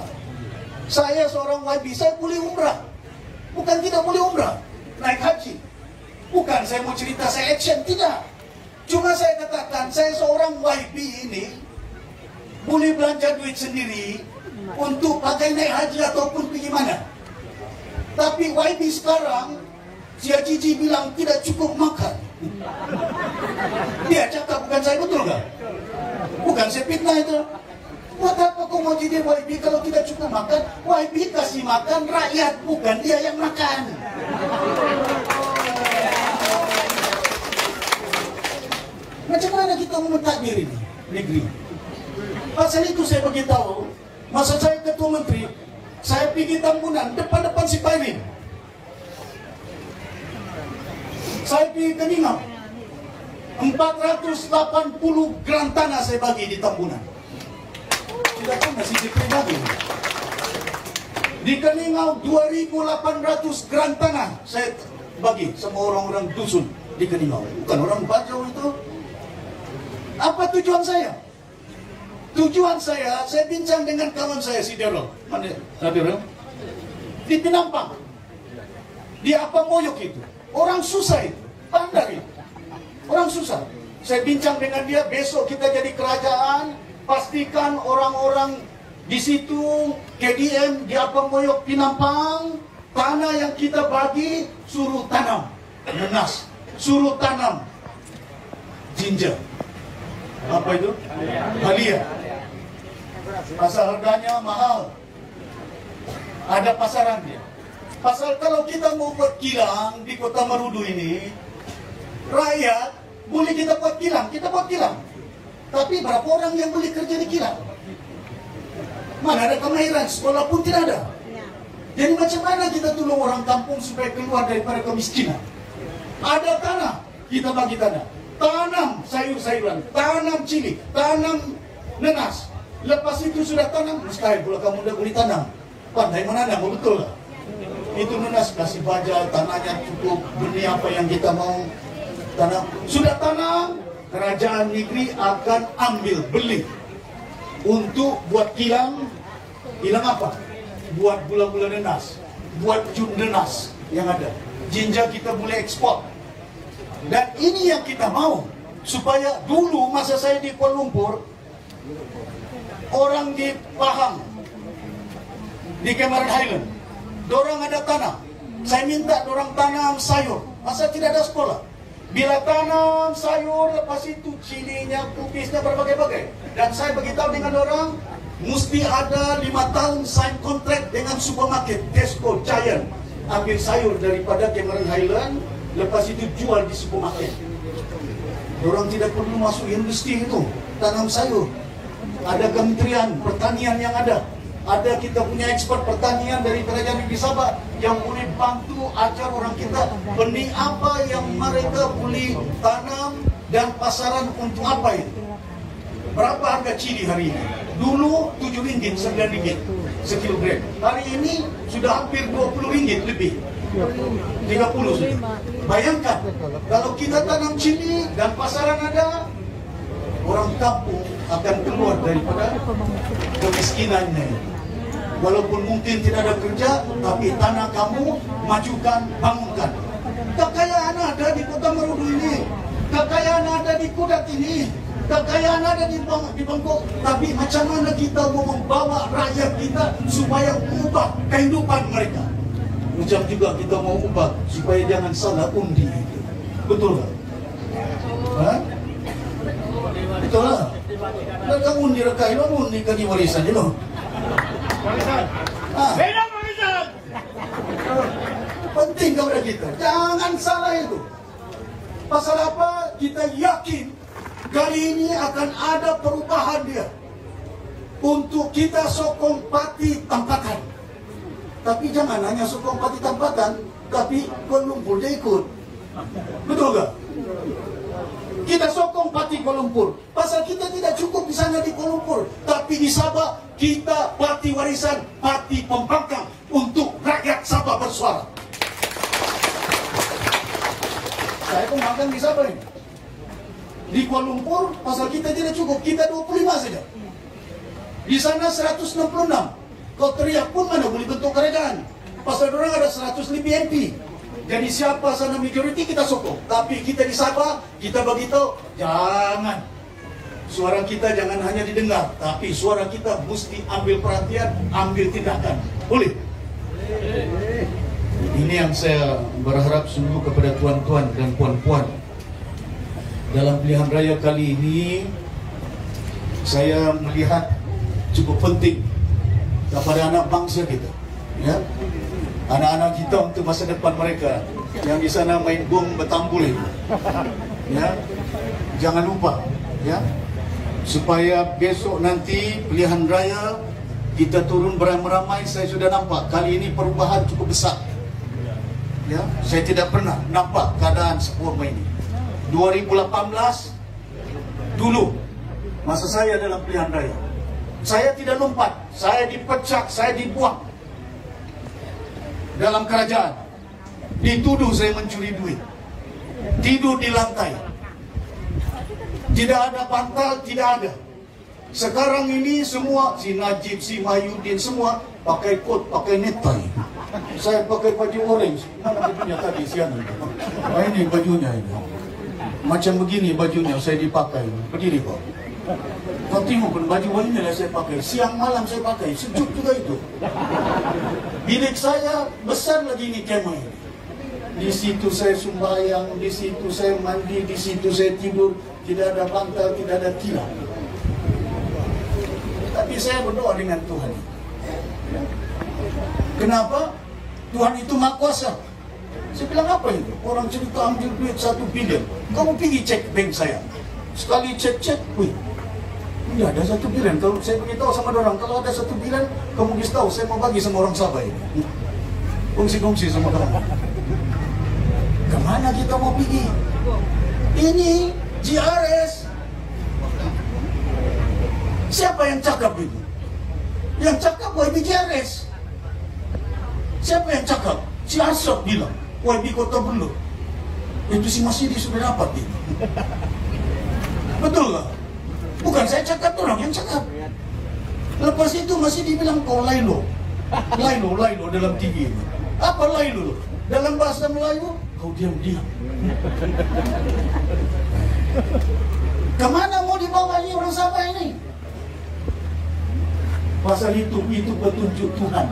saya seorang YB, saya boleh umrah. Bukan tidak boleh umrah, naik haji. Bukan saya mau cerita saya action, tidak. Cuma saya katakan, saya seorang YB ini boleh belanja duit sendiri untuk pakai naik haji ataupun pergi mana. Tapi YB sekarang, si Haji bilang tidak cukup makan. Dia cakap, bukan saya, betul tak? Bukan saya fitnah itu. Buat apa kau mau jadi YB kalau tidak cukup makan? YB kasih makan rakyat, bukan dia yang makan. Macam mana kita mau mentadbir ini negeri? Pasal itu saya beritahu, masa saya ketua menteri, saya pergi Tambunan, depan-depan si Pairin. Saya pergi ke Ningau, 480 gram tanah saya bagi di Tambunan. Tidak pernah si Jepri bagi. Di Keningau 2.800 gram tanah saya bagi sama orang-orang dusun di Keningau. Bukan orang Bajau itu. Apa tujuan saya? Tujuan saya bincang dengan kawan saya si Daryl. Mana Daryl? Di Penampang. Di apa Moyok itu. Orang susah itu. Pandar itu. Orang susah. Saya bincang dengan dia, besok kita jadi kerajaan, pastikan orang-orang di situ, KDM, di apa Moyok, Penampang, tanah yang kita bagi, suruh tanam. Nenas. Suruh tanam. Ginger. Apa itu? Halia. Pasal harganya mahal. Ada pasaran dia. Pasal kalau kita mau buat kilang di Kota Marudu ini, rakyat boleh kita buat kilang, kita buat kilang. Tapi berapa orang yang boleh kerja di kilang? Mana ada kemahiran, sekolah pun tidak ada. Jadi macam mana kita tolong orang kampung supaya keluar daripada kemiskinan? Ada tanah, kita bagi tanah. Tanam sayur-sayuran, tanam cili, tanam nenas. Lepas itu sudah tanam, mustahil pula kamu dah boleh tanam. Pandai menanam, betul tak? Itu nenas, kasih baja, tanahnya cukup, benih apa yang kita mau tanam. Sudah tanam, kerajaan negeri akan ambil, beli. Untuk buat kilang, kilang apa? Buat gula-gula nenas, buat jus nenas yang ada. Jinja kita boleh ekspor. Dan ini yang kita mau, supaya dulu masa saya di Kuala Lumpur, orang di Pahang, di Cameron Highland, dorang ada tanah. Saya minta dorang tanam sayur, masa tidak ada sekolah. Bila tanam sayur, lepas itu cilinya, kubisnya berbagai-bagai. Dan saya beritahu dengan dorang, mesti ada 5 tahun sign kontrak dengan supermarket, Tesco, Giant. Ambil sayur daripada Cameron Highland, lepas itu jual di supermarket. Orang tidak perlu masuk industri itu, tanam sayur. Ada kementerian pertanian yang ada. Ada kita punya ekspor pertanian dari kerajaan negeri Sabah yang boleh bantu ajar orang kita benih apa yang mereka boleh tanam dan pasaran untuk apa itu. Berapa harga cili hari ini? Dulu RM7, RM9 sekilogram. Hari ini sudah hampir RM20 lebih. 30 sudah. Bayangkan, kalau kita tanam cili dan pasaran ada, orang kampung akan keluar daripada kemiskinannya. Walaupun mungkin tidak ada kerja, tapi tanah kamu majukan, bangunkan. Kekayaan ada di Kota Marudu ini, kekayaan ada di Kudat ini, kekayaan ada di Bangkok. Tapi macam mana kita mau membawa rakyat kita supaya ubah kehidupan mereka? Macam juga kita mau ubah supaya jangan salah undi. Betul tak? Ha? Betul lah. Dan kamu direkai lo, kamu dikasih warisan je lo. Warisan. Beda warisan. Penting kepada kita. Jangan salah itu. Pasal apa? Kita yakin kali ini akan ada perubahan dia. Untuk kita sokong parti tempatan. Tapi jangan hanya sokong parti tempatan, tapi Kuala Lumpur dia ikut. Betul tak? Kita sokong parti Kuala Lumpur. Pasal kita tidak cukup di sana di Kuala Lumpur, tapi di Sabah kita parti warisan, parti pembangkang untuk rakyat Sabah bersuara. Saya pembangkang di Sabah ini. Di Kuala Lumpur, pasal kita tidak cukup, kita 25 saja. Di sana 166. Kau teriak pun mana boleh bentuk kerajaan. Pasal orang ada 100 lebih MP. Jadi siapa sana majoriti kita sokong. Tapi kita di Sabah, kita beritahu, jangan. Suara kita jangan hanya didengar, tapi suara kita mesti ambil perhatian, ambil tindakan. Boleh? Ini yang saya berharap sungguh kepada tuan-tuan dan puan-puan. Dalam pilihan raya kali ini, saya melihat cukup penting kepada anak bangsa kita, ya, anak-anak kita untuk masa depan mereka yang di sana main bom bertambul itu, ya, jangan lupa, ya, supaya besok nanti pilihan raya kita turun beramai-ramai. Saya sudah nampak kali ini perubahan cukup besar, ya, saya tidak pernah nampak keadaan seperti ini. 2018 dulu masa saya dalam pilihan raya, saya tidak lompat, saya dipecat, saya dibuang dalam kerajaan, dituduh saya mencuri duit, tidur di lantai, tidak ada bantal, tidak ada. Sekarang ini semua, si Najib, si Mahyudin, semua pakai kot, pakai necktie. Saya pakai baju orange. Mana bajunya tadi siang itu? Nah, ini bajunya ini. Macam begini bajunya saya dipakai. Berdiri kok. Kau tengok pun baju ini lah saya pakai. Siang malam saya pakai. Sejuk juga itu. Bilik saya besar lagi ini kemah ini. Di situ saya sembahyang, di situ saya mandi, di situ saya tidur. Tidak ada bantal, tidak ada tilam. Tapi saya berdoa dengan Tuhan. Kenapa? Tuhan itu Maha Kuasa. Saya bilang apa itu? Orang cerita ambil duit 1 bilion. Kamu pergi cek bank saya. Sekali cek, wih, tidak ada 1 bilion. Kalau saya beritahu sama orang, kalau ada 1 bilion, kamu beritahu saya mau bagi sama orang Sabah ini. Kongsi-kongsi sama kamu. Kemana kita mau pergi? Ini GRS. Siapa yang cakap itu? Yang cakap YB GRS. Siapa yang cakap? Si Asap bilang YB Kota Belu. Itu si Masidi sudah dapat itu. Betul lah? Bukan saya cakap, orang yang cakap. Lepas itu masih dibilang kau Lailo. Lailo dalam TV ini. Apa Lailo? Dalam bahasa Melayu, kau diam-diam. Kemana mau dibawa ini orang Sabah ini? Pasal itu petunjuk Tuhan.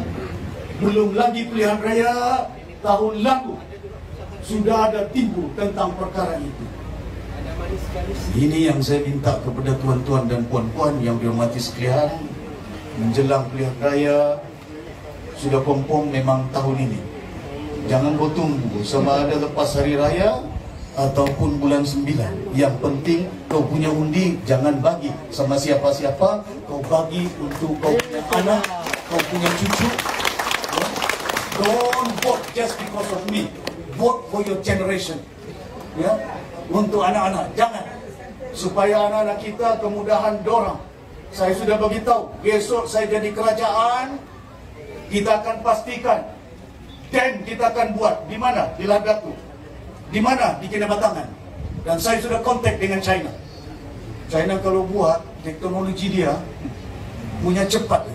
Belum lagi pilihan raya tahun lalu sudah ada timbul tentang perkara itu. Ini yang saya minta kepada tuan-tuan dan puan-puan yang dihormati sekalian. Menjelang pilihan raya sudah confirm memang tahun ini. Jangan kau tunggu sama ada lepas hari raya ataupun bulan 9. Yang penting kau punya undi, jangan bagi sama siapa-siapa. Kau bagi untuk kau punya anak, kau punya cucu. Don't vote just because of me. Vote for your generation. Ya, untuk anak-anak. Jangan. Supaya anak-anak kita kemudahan dorang. Saya sudah beritahu, besok saya jadi kerajaan, kita akan pastikan dam kita akan buat di mana? Di Ladakku. Di mana? Di Kinabatangan. Dan saya sudah kontak dengan China. China kalau buat teknologi dia punya cepat.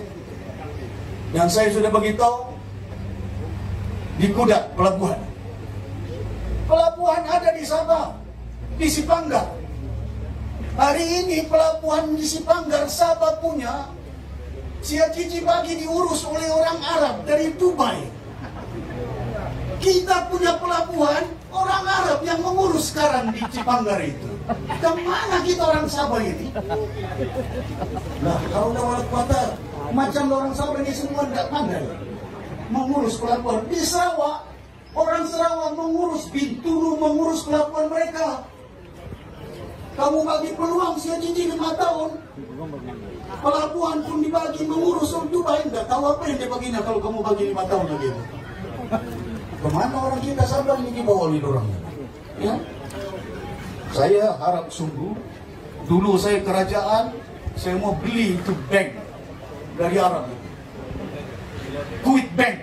Dan saya sudah beritahu di Kudat pelabuhan. Pelabuhan ada di Sabah, di Sipanggar. Hari ini pelabuhan di Sipanggar Sabah punya. Siakiji bagi diurus oleh orang Arab dari Dubai. Kita punya pelabuhan, orang Arab yang mengurus sekarang di Cipanggar itu. Kemana kita orang Sabah ini? Nah, kalau lewat kota, macam orang Sabah ini semua tidak pandai mengurus pelabuhan. Di Sarawak, orang Sarawak mengurus Bintulu, mengurus pelabuhan mereka. Kamu bagi peluang sia janji 5 tahun. Pelabuhan pun dibagi mengurus Dubai. Tidak tahu apa yang dia baginya kalau kamu bagi 5 tahun lagi. Kemana orang kita Sabah ini dibawa oleh orang? Ya? Saya harap sungguh, dulu saya kerajaan, saya mau beli itu bank dari Arab. Kuwait Bank.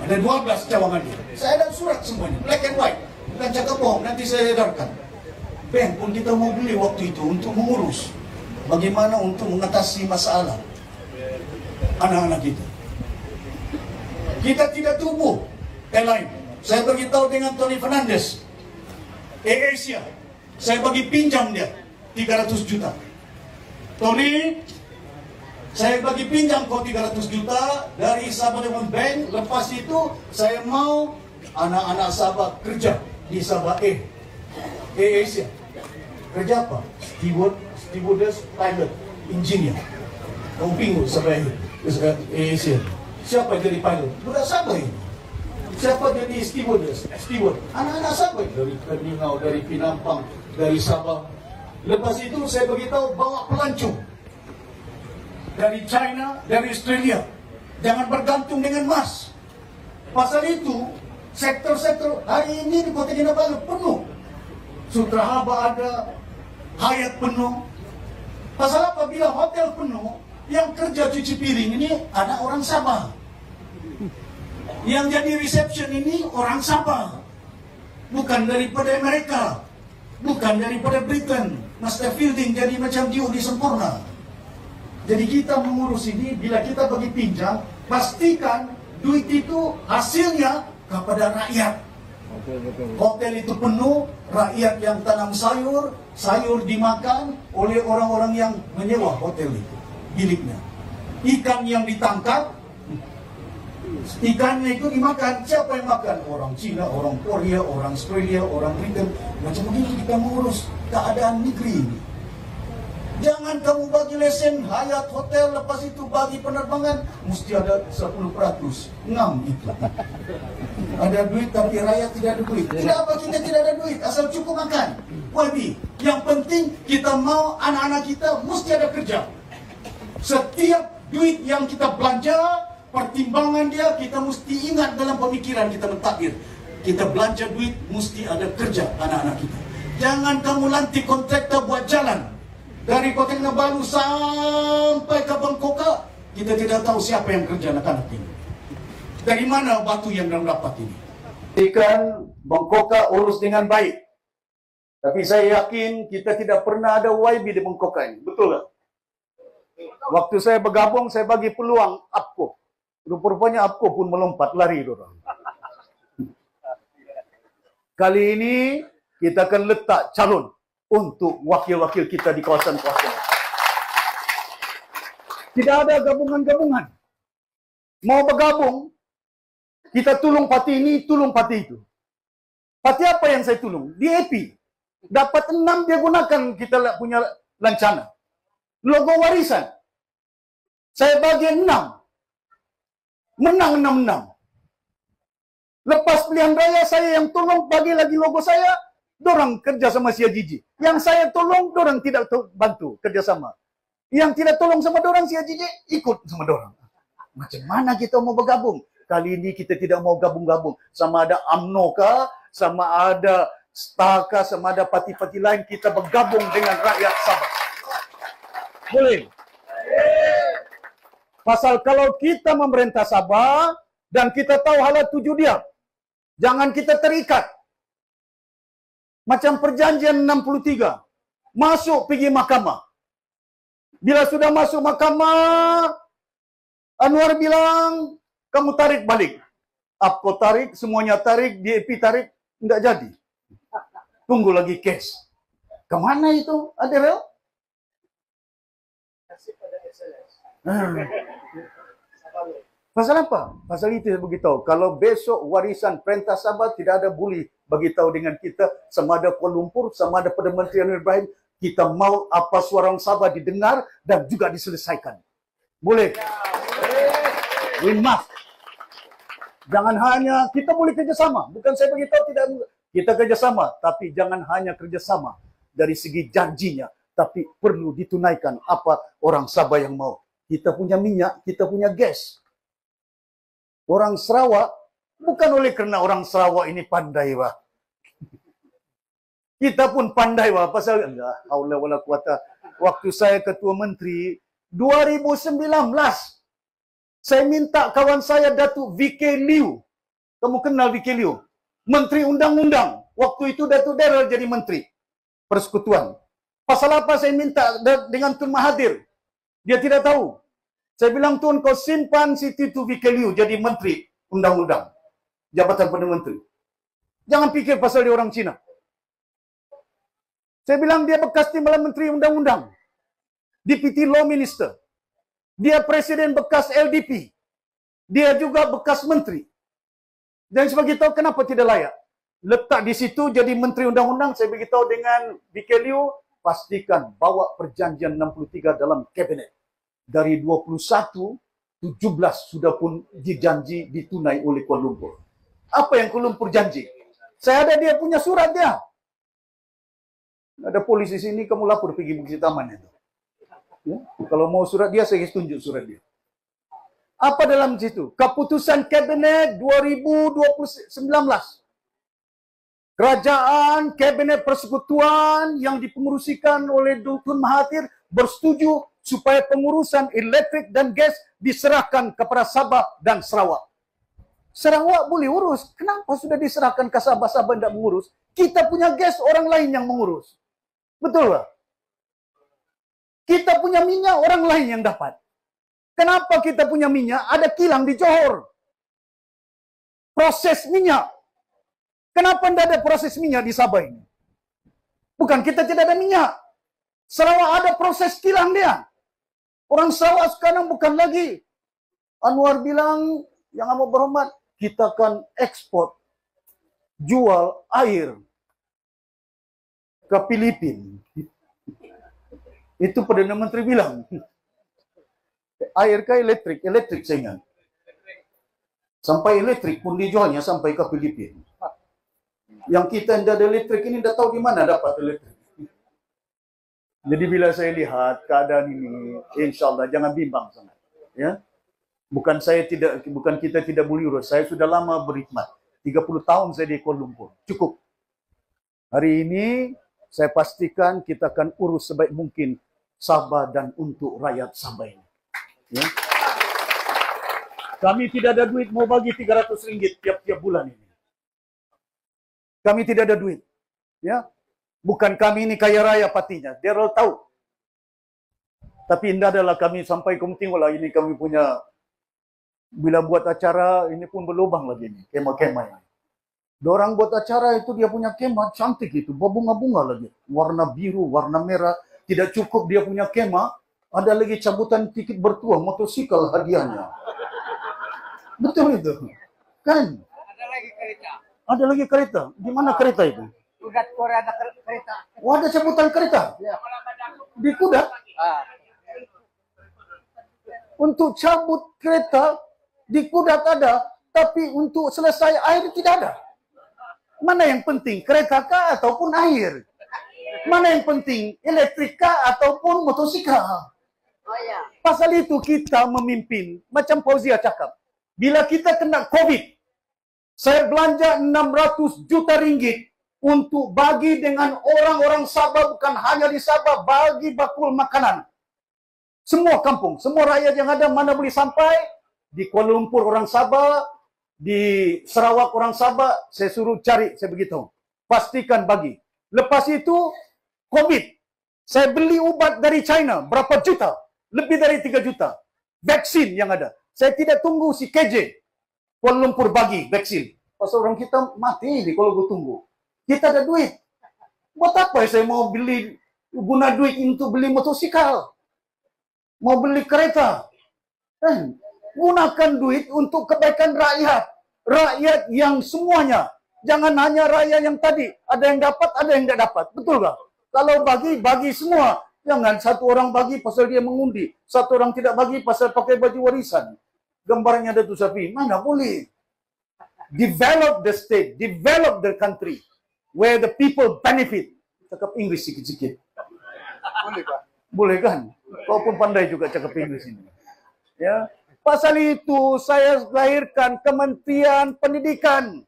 Ada 12 cawangannya. Saya ada surat semuanya, black and white. Bukan cakap bohong, nanti saya edarkan. Bank pun kita mau beli waktu itu untuk mengurus. Bagaimana untuk mengatasi masalah anak-anak kita. Kita tidak tumbuh airline. Saya beritahu dengan Tony Fernandes, AirAsia, saya bagi pinjam dia 300 juta. Tony, saya bagi pinjam kau 300 juta dari Sabah Development Bank. Lepas itu saya mau anak-anak Sabah kerja di Sabah AirAsia. Kerja apa? Stewardess, pilot, engineer. Kamu bingung Sabah AirAsia. Siapa jadi pilot? Budak Sabah ini. Siapa jadi stewardess? Steward. Anak-anak Sabah dari Keninau, dari Pinampang, dari Sabah. Lepas itu saya beritahu bawa pelancong dari China, dari Australia. Jangan bergantung dengan emas. Pasal itu, sektor-sektor hari ini di Kota Kinabalu penuh. Sutra Haba ada, Hyatt penuh. Pasal apa? Bila hotel penuh, yang kerja cuci piring ini anak orang Sabah. Yang jadi reception ini orang Sabah. Bukan daripada Amerika. Bukan daripada Britain. Master Fielding jadi macam Dio di Sempurna. Jadi kita mengurus ini, bila kita bagi pinjam, pastikan duit itu hasilnya kepada rakyat. Hotel itu penuh, rakyat yang tanam sayur, sayur dimakan oleh orang-orang yang menyewa hotel itu, biliknya. Ikan yang ditangkap, ikannya itu dimakan. Siapa yang makan? Orang Cina, orang Korea, orang Australia, orang Britain. Macam begini kita mengurus keadaan negeri ini. Jangan kamu bagi lesen Hyatt hotel, lepas itu bagi penerbangan mesti ada 10%. Ngam itu. Ada duit tapi rakyat tidak ada duit. Tidak apa kita tidak ada duit, asal cukup makan. Wabi, yang penting kita mau anak-anak kita mesti ada kerja. Setiap duit yang kita belanja, pertimbangan dia kita mesti ingat dalam pemikiran kita mentakhir. Kita belanja duit mesti ada kerja anak-anak kita. Jangan kamu lantik kontraktor buat jalan. Dari Kota Kinabalu sampai ke Bengkoka, kita tidak tahu siapa yang kerja anak-anak ini. Dari mana batu yang dapat ini? Ikan Bengkoka urus dengan baik. Tapi saya yakin kita tidak pernah ada YB di Bengkoka ini. Betul tak? Waktu saya bergabung, saya bagi peluang APCO. Rupanya APCO pun melompat lari. Kali ini kita akan letak calon untuk wakil-wakil kita di kawasan-kawasan. Tidak ada gabungan-gabungan. Mau bergabung, kita tolong parti ini, tolong parti itu. Parti apa yang saya tolong? DAP. Dapat 6 dia gunakan, kita punya lancana. Logo warisan. Saya bagi 6. Menang 6-6. Lepas pilihan raya, saya yang tolong bagi lagi logo saya. Dorang kerja sama Sia Jiji. Yang saya tolong, dorang tidak bantu kerjasama. Yang tidak tolong sama dorang, Sia Jiji ikut sama dorang. Macam mana kita mau bergabung? Kali ini kita tidak mau gabung-gabung. Sama ada UMNO kah, sama ada STAR kah, sama ada parti-parti lain, kita bergabung dengan rakyat Sabah. Boleh? Pasal kalau kita memerintah Sabah, dan kita tahu halat tuju dia, jangan kita terikat. Macam perjanjian 63. Masuk pergi mahkamah. Bila sudah masuk mahkamah, Anwar bilang, kamu tarik balik. APCO tarik, semuanya tarik, DAP tarik, tidak jadi. Tunggu lagi kes. Kemana itu, Adirel? Pasal apa? Pasal itu saya beritahu. Kalau besok warisan Perintah Sabah tidak ada boleh beritahu dengan kita sama ada Kuala Lumpur, sama ada Perdana Menteri Anwar Ibrahim, kita mau apa suara orang Sabah didengar dan juga diselesaikan. Boleh? We must. Jangan hanya kita boleh kerjasama. Bukan saya beritahu tidak kita kerjasama, tapi jangan hanya kerjasama dari segi janjinya, tapi perlu ditunaikan apa orang Sabah yang mau. Kita punya minyak, kita punya gas. Orang Sarawak, bukan oleh kerana orang Sarawak ini pandai, Pak. Kita pun pandai, Pak. Pasal, Allah wala kuata. Waktu saya Ketua Menteri, 2019, saya minta kawan saya Datuk VK Liu. Kamu kenal VK Liu? Menteri Undang-Undang. Waktu itu Datuk Daryl jadi Menteri Persekutuan. Pasal apa saya minta dengan Tun Mahathir? Dia tidak tahu. Saya bilang, Tun, kau simpan Siti Tu VK Liu jadi Menteri Undang-Undang. Jabatan Perdana Menteri. Jangan fikir pasal dia orang Cina. Saya bilang, dia bekas timbalan Menteri Undang-Undang. Deputy Law Minister. Dia Presiden bekas LDP. Dia juga bekas Menteri. Dan sebagai tahu kenapa tidak layak. Letak di situ jadi Menteri Undang-Undang, saya beritahu dengan VK Liu, pastikan bawa perjanjian 63 dalam kabinet. Dari 21, 17 sudah pun dijanji ditunai oleh Kuala Lumpur. Apa yang Kuala Lumpur janji? Saya ada dia punya surat dia. Ada polisi sini, kamu lapor pergi Bukit Taman itu. Ya? Kalau mau surat dia, saya tunjuk surat dia. Apa dalam situ? Keputusan Kabinet 2019. Kerajaan Kabinet Persekutuan yang dipengerusikan oleh Tun Mahathir bersetuju supaya pengurusan elektrik dan gas diserahkan kepada Sabah dan Sarawak. Sarawak boleh urus. Kenapa sudah diserahkan ke Sabah, Sabah tidak mengurus? Kita punya gas, orang lain yang mengurus. Betul tak? Kita punya minyak, orang lain yang dapat. Kenapa kita punya minyak? Ada kilang di Johor. Proses minyak. Kenapa tidak ada proses minyak di Sabah ini? Bukan kita tidak ada minyak. Sarawak ada proses kilang dia. Orang Sarawak sekarang bukan lagi. Anwar bilang, yang amat berhormat, kita akan ekspor, jual air ke Filipina. Itu Perdana Menteri bilang. Air ke elektrik? Elektrik saya ingat. Sampai elektrik pun dijualnya sampai ke Filipina. Yang kita tidak ada elektrik ini, tidak tahu di mana dapat elektrik. Jadi bila saya lihat keadaan ini, insyaAllah jangan bimbang sangat. Ya, bukan kita tidak boleh urus. Saya sudah lama berkhidmat. 30 tahun saya di Kuala Lumpur. Cukup. Hari ini saya pastikan kita akan urus sebaik mungkin Sabah dan untuk rakyat Sabah ini. Ya. Kami tidak ada duit mau bagi RM300 tiap-tiap bulan ini. Kami tidak ada duit. Ya. Bukan kami ini kaya raya patinya. Daryl tahu. Tapi indah adalah kami sampai kamu tengoklah ini kami punya, bila buat acara ini pun berlubang lagi ini. Kemah-kemah ini. Dorang buat acara itu dia punya kemah cantik itu. Berbunga-bunga lagi. Warna biru, warna merah. Tidak cukup dia punya kemah. Ada lagi cabutan tiket bertuah motosikal hadiahnya. Betul itu. Kan? Ada lagi kereta. Ada lagi kereta. Di mana kereta itu? Kudat Korea ada kereta. Oh, ada cabutan kereta? Ya. Di Kudat? Untuk cabut kereta di Kudat ada, tapi untuk selesai air tidak ada. Mana yang penting? Kereta kah ataupun air? Mana yang penting? Elektrik kah ataupun motosikal? Oh ya. Pasal itu kita memimpin. Macam Fauzia cakap. Bila kita kena COVID, saya belanja 600 juta ringgit untuk bagi dengan orang-orang Sabah, bukan hanya di Sabah, bagi bakul makanan. Semua kampung, semua rakyat yang ada, mana boleh sampai. Di Kuala Lumpur orang Sabah, di Sarawak orang Sabah, saya suruh cari, saya beritahu. Pastikan bagi. Lepas itu, COVID. Saya beli ubat dari China, berapa juta? Lebih dari 3 juta. Vaksin yang ada. Saya tidak tunggu si KJ. Kuala Lumpur bagi vaksin. Pasal orang kita mati kalau gue tunggu. Kita ada duit. Buat apa saya mau beli, guna duit untuk beli motosikal? Mau beli kereta? Gunakan duit untuk kebaikan rakyat. Rakyat yang semuanya. Jangan hanya rakyat yang tadi. Ada yang dapat, ada yang tidak dapat. Betul tak? Kalau bagi semua. Jangan satu orang bagi pasal dia mengundi. Satu orang tidak bagi pasal pakai baju warisan. Gambarnya Datuk Syafi. Mana boleh? Develop the state. Develop the country. Where the people benefit. Cakap Inggeris sikit-sikit. Boleh Pak? Boleh kan? Kau pun pandai juga cakap Inggeris ini. Ya. Pasal itu saya lahirkan Kementerian Pendidikan.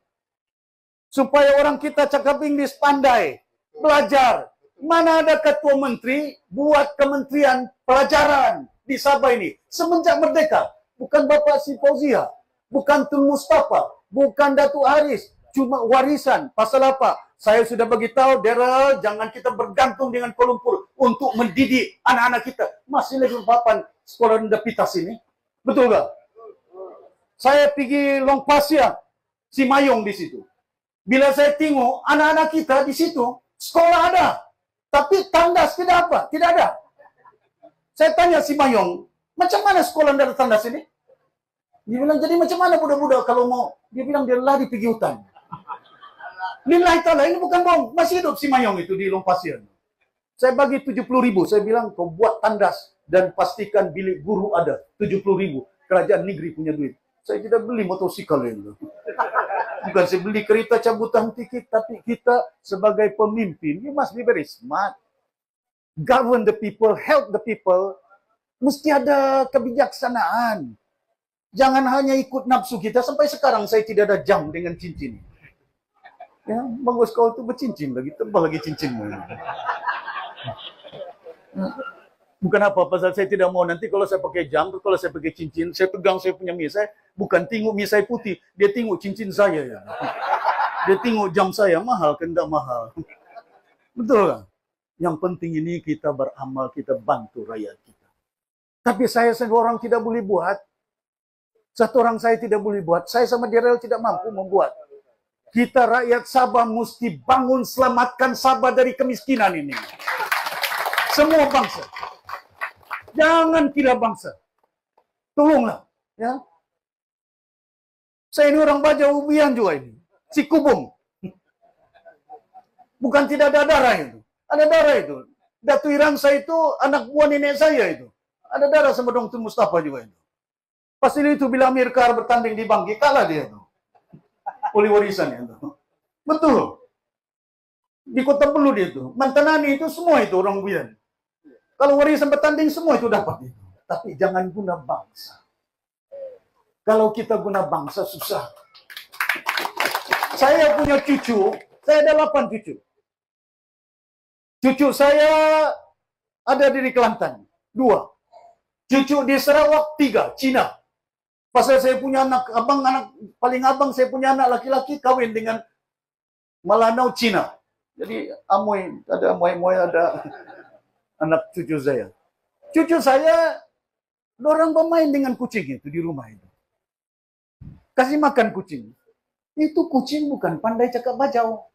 Supaya orang kita cakap Inggeris pandai. Belajar. Mana ada ketua menteri buat kementerian pelajaran di Sabah ini. Semenjak merdeka. Bukan Bapak Sri Fauzia. Bukan Tun Mustafa. Bukan Datuk Haris. Cuma warisan. Pasal apa? Saya sudah beritahu, Daryl, jangan kita bergantung dengan Kuala Lumpur untuk mendidik anak-anak kita. Masih lagi papan sekolah rendah Pitas ini. Betul tak? Saya pergi Long Pasir, si Mayong di situ. Bila saya tengok anak-anak kita di situ, sekolah ada. Tapi tandas tidak apa? Tidak ada. Saya tanya si Mayong, macam mana sekolah tidak ada tandas ini? Dia bilang, jadi macam mana budak-budak kalau mau? Dia bilang, dia lari pergi hutan. Lillahi ta'ala, ini bukan bohong. Masih hidup si Mayong itu di Long Pasir. Saya bagi 70.000. Saya bilang, kau buat tandas dan pastikan bilik guru ada. 70.000. Kerajaan negeri punya duit. Saya tidak beli motosikal itu. Bukan saya beli kereta cabutan tiket, tapi kita sebagai pemimpin, you must be very smart. Govern the people, help the people. Mesti ada kebijaksanaan. Jangan hanya ikut nafsu kita. Sampai sekarang saya tidak ada jam dengan cincin. Ya, bagus kau tu bercincin lagi, tebal lagi cincinmu. Bukan apa, pasal saya tidak mau nanti kalau saya pakai jam, kalau saya pakai cincin, saya pegang saya punya misai, bukan tengok misai putih, dia tengok cincin saya. Ya. Dia tengok jam saya, mahal ke tidak mahal. Betul kan? Yang penting ini kita beramal, kita bantu rakyat kita. Tapi saya seorang tidak boleh buat. Satu orang saya tidak boleh buat. Saya sama Daryl tidak mampu membuat. Kita rakyat Sabah mesti bangun selamatkan Sabah dari kemiskinan ini. Semua bangsa. Jangan kira bangsa. Tolonglah. Ya. Saya ini orang Baja Ubian juga ini. Si Kubung. Bukan tidak ada darah itu. Ada darah itu. Datu Irangsa itu anak buah nenek saya itu. Ada darah sama Dong Tun Mustafa juga itu. Pasti itu bila Amir Kar bertanding di Bangki, kalah dia itu. Oleh warisan itu. Betul. Di Kota Belu dia itu. Mantanani itu semua itu orang Ubian. Kalau warisan bertanding semua itu dapat itu. Tapi jangan guna bangsa. Kalau kita guna bangsa susah. Saya punya cucu, saya ada 8 cucu. Cucu saya ada di Kelantan, 2. Cucu di Sarawak, 3, Cina. Pasal saya punya anak paling abang saya punya anak laki-laki kawin dengan Malanau Cina. Jadi Amoy ada anak cucu saya. Cucu saya orang bermain dengan kucing itu di rumah itu. Kasih makan kucing. Itu kucing bukan pandai cakap bajau.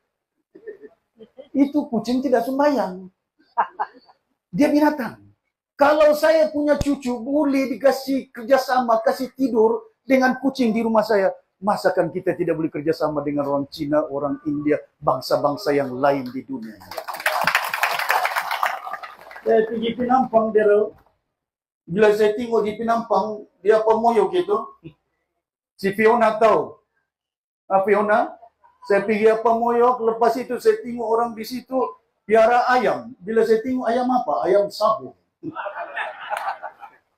Itu kucing tidak sembahyang. Dia binatang. Kalau saya punya cucu, boleh dikasih kerjasama, kasih tidur dengan kucing di rumah saya. Masakan kita tidak boleh kerjasama dengan orang Cina, orang India, bangsa-bangsa yang lain di dunia. Saya pergi Penampang, Daryl. Bila saya tengok di Penampang, dia pemoyok gitu. Si Fiona tahu. Fiona, saya pergi apa moyok, lepas itu saya tengok orang di situ piara ayam. Bila saya tengok ayam apa? Ayam sapu.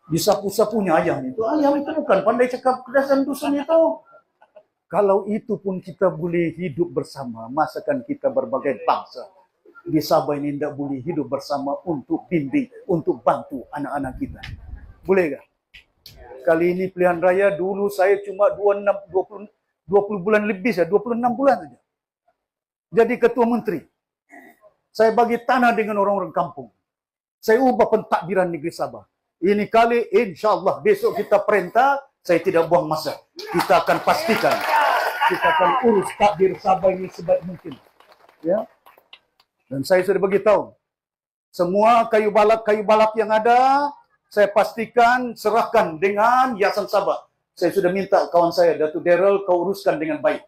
Disapu-sapunya ayam itu. Ayam itu bukan pandai cakap kedasan dusun itu. Kalau itu pun kita boleh hidup bersama, masakan kita berbagai bangsa. Di Sabah ini tidak boleh hidup bersama untuk bimbing, untuk bantu anak-anak kita. Boleh tak? Kali ini pilihan raya, dulu saya cuma 20 bulan lebih saja, 26 bulan saja. Jadi ketua menteri. Saya bagi tanah dengan orang-orang kampung. Saya ubah pentadbiran negeri Sabah. Ini kali insya-Allah besok kita perintah, saya tidak buang masa. Kita akan pastikan. Kita akan urus takbir Sabah ini sebaik mungkin. Ya. Dan saya sudah beritahu. Semua kayu balak yang ada, saya pastikan serahkan dengan Yayasan Sabah. Saya sudah minta kawan saya, Datuk Daryl, kau uruskan dengan baik.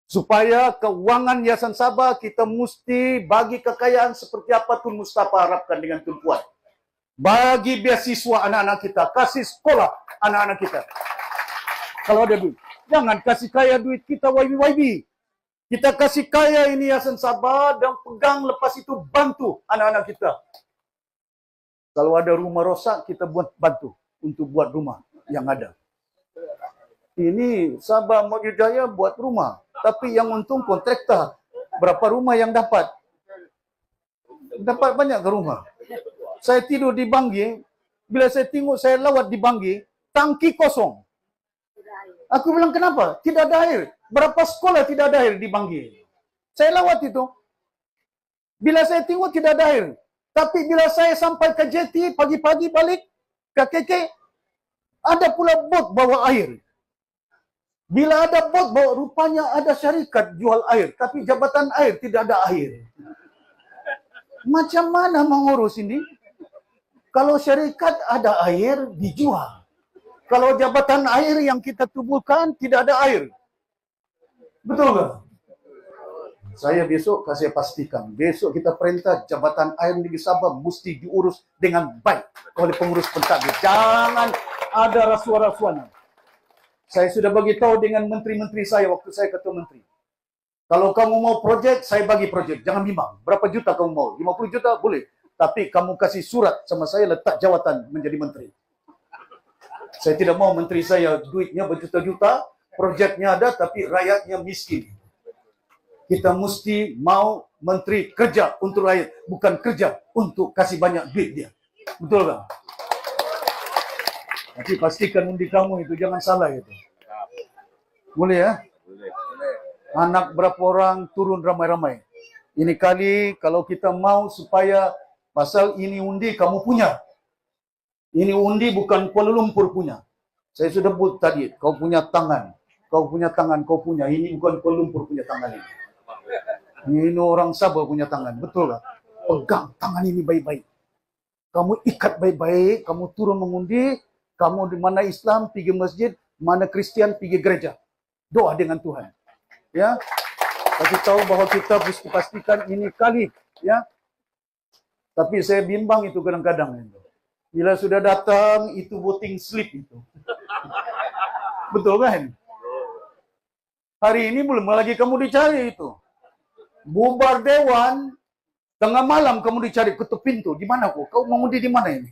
Supaya keuangan Yayasan Sabah kita mesti bagi kekayaan seperti apa Tun Mustafa harapkan dengan Tun Puan. Bagi beasiswa anak-anak kita, kasih sekolah anak-anak kita. Kalau ada duit, jangan kasih kaya duit kita YB. Kita kasih kaya ini Yayasan Sabah dan pegang, lepas itu bantu anak-anak kita. Kalau ada rumah rosak, kita bantu untuk buat rumah yang ada. Ini Sabah Maju Jaya buat rumah, tapi yang untung kontraktor. Berapa rumah yang dapat? Dapat banyak ke rumah. Saya tidur di Banggi, bila saya tengok saya lawat di Banggi, tangki kosong. Aku bilang kenapa? Tidak ada air. Berapa sekolah tidak ada air di Banggi? Saya lawat itu. Bila saya tengok tidak ada air. Tapi bila saya sampai ke jeti, pagi-pagi balik ke KK, ada pula bot bawa air. Bila ada bot bawa, rupanya ada syarikat jual air. Tapi jabatan air tidak ada air. Macam mana mengurus ini? Kalau syarikat ada air, dijual. Kalau jabatan air yang kita tubuhkan, tidak ada air. Betul tak? Saya besok kasih pastikan. Besok kita perintah jabatan air di Sabah mesti diurus dengan baik oleh pengurus pentadbir. Jangan ada rasuah-rasuahnya. Saya sudah bagi tahu dengan menteri-menteri saya waktu saya ketua menteri. Kalau kamu mau projek, saya bagi projek. Jangan bimbang. Berapa juta kamu mau? 50 juta? Boleh. Tapi kamu kasih surat sama saya, letak jawatan menjadi menteri. Saya tidak mau menteri saya duitnya berjuta-juta, projeknya ada tapi rakyatnya miskin. Kita mesti mau menteri kerja untuk rakyat, bukan kerja untuk kasih banyak duit dia. Betul tak? Tapi pastikan undi kamu itu jangan salah itu. Boleh ya? Anak berapa orang turun ramai-ramai. Ini kali kalau kita mau supaya pasal ini undi kamu punya. Ini undi bukan Kuala Lumpur punya. Saya sudah sebut tadi, kau punya tangan. Kau punya tangan, kau punya. Ini bukan Kuala Lumpur punya tangan ini. Ini orang Sabah punya tangan. Betul tak? Pegang tangan ini baik-baik. Kamu ikat baik-baik, kamu turun mengundi, kamu di mana Islam pergi masjid, mana Kristian pergi gereja. Doa dengan Tuhan. Ya. Kasih tahu bahwa kita mesti pastikan ini kali, ya. Tapi saya bimbang itu kadang-kadang itu. Bila sudah datang itu voting slip itu. Betul kan? Hari ini belum lagi kamu dicari itu. Bubar dewan, tengah malam kamu dicari ketuk pintu. Di mana kok? Kau mengundi di mana ini?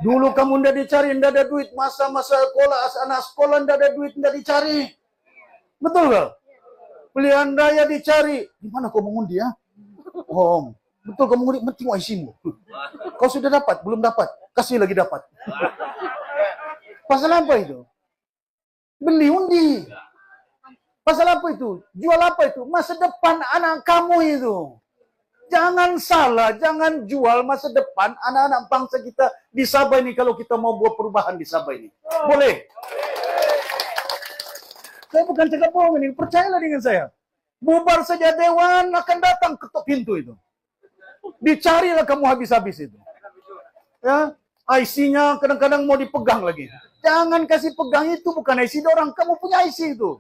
Dulu kamu ndak dicari, ndak ada duit. Masa-masa sekolah, anak sekolah ndak ada duit, ndak dicari. Betul gak? Pilihan raya dicari. Di mana kau mengundi ya? Oh, betul kamu mengundi, tengok isimu. Kau sudah dapat? Belum dapat? Kasih lagi dapat. Pasal apa itu? Beli undi. Pasal apa itu? Jual apa itu? Masa depan anak kamu itu. Jangan salah, jangan jual masa depan anak-anak bangsa kita di Sabah ini kalau kita mau buat perubahan di Sabah ini. Boleh? Saya bukan cakap bohong ini, percayalah dengan saya. Bubar saja dewan akan datang ketuk pintu itu. Dicarilah kamu habis-habis itu. Ya, IC-nya kadang-kadang mau dipegang lagi. Jangan kasih pegang itu, bukan IC orang, kamu punya IC itu.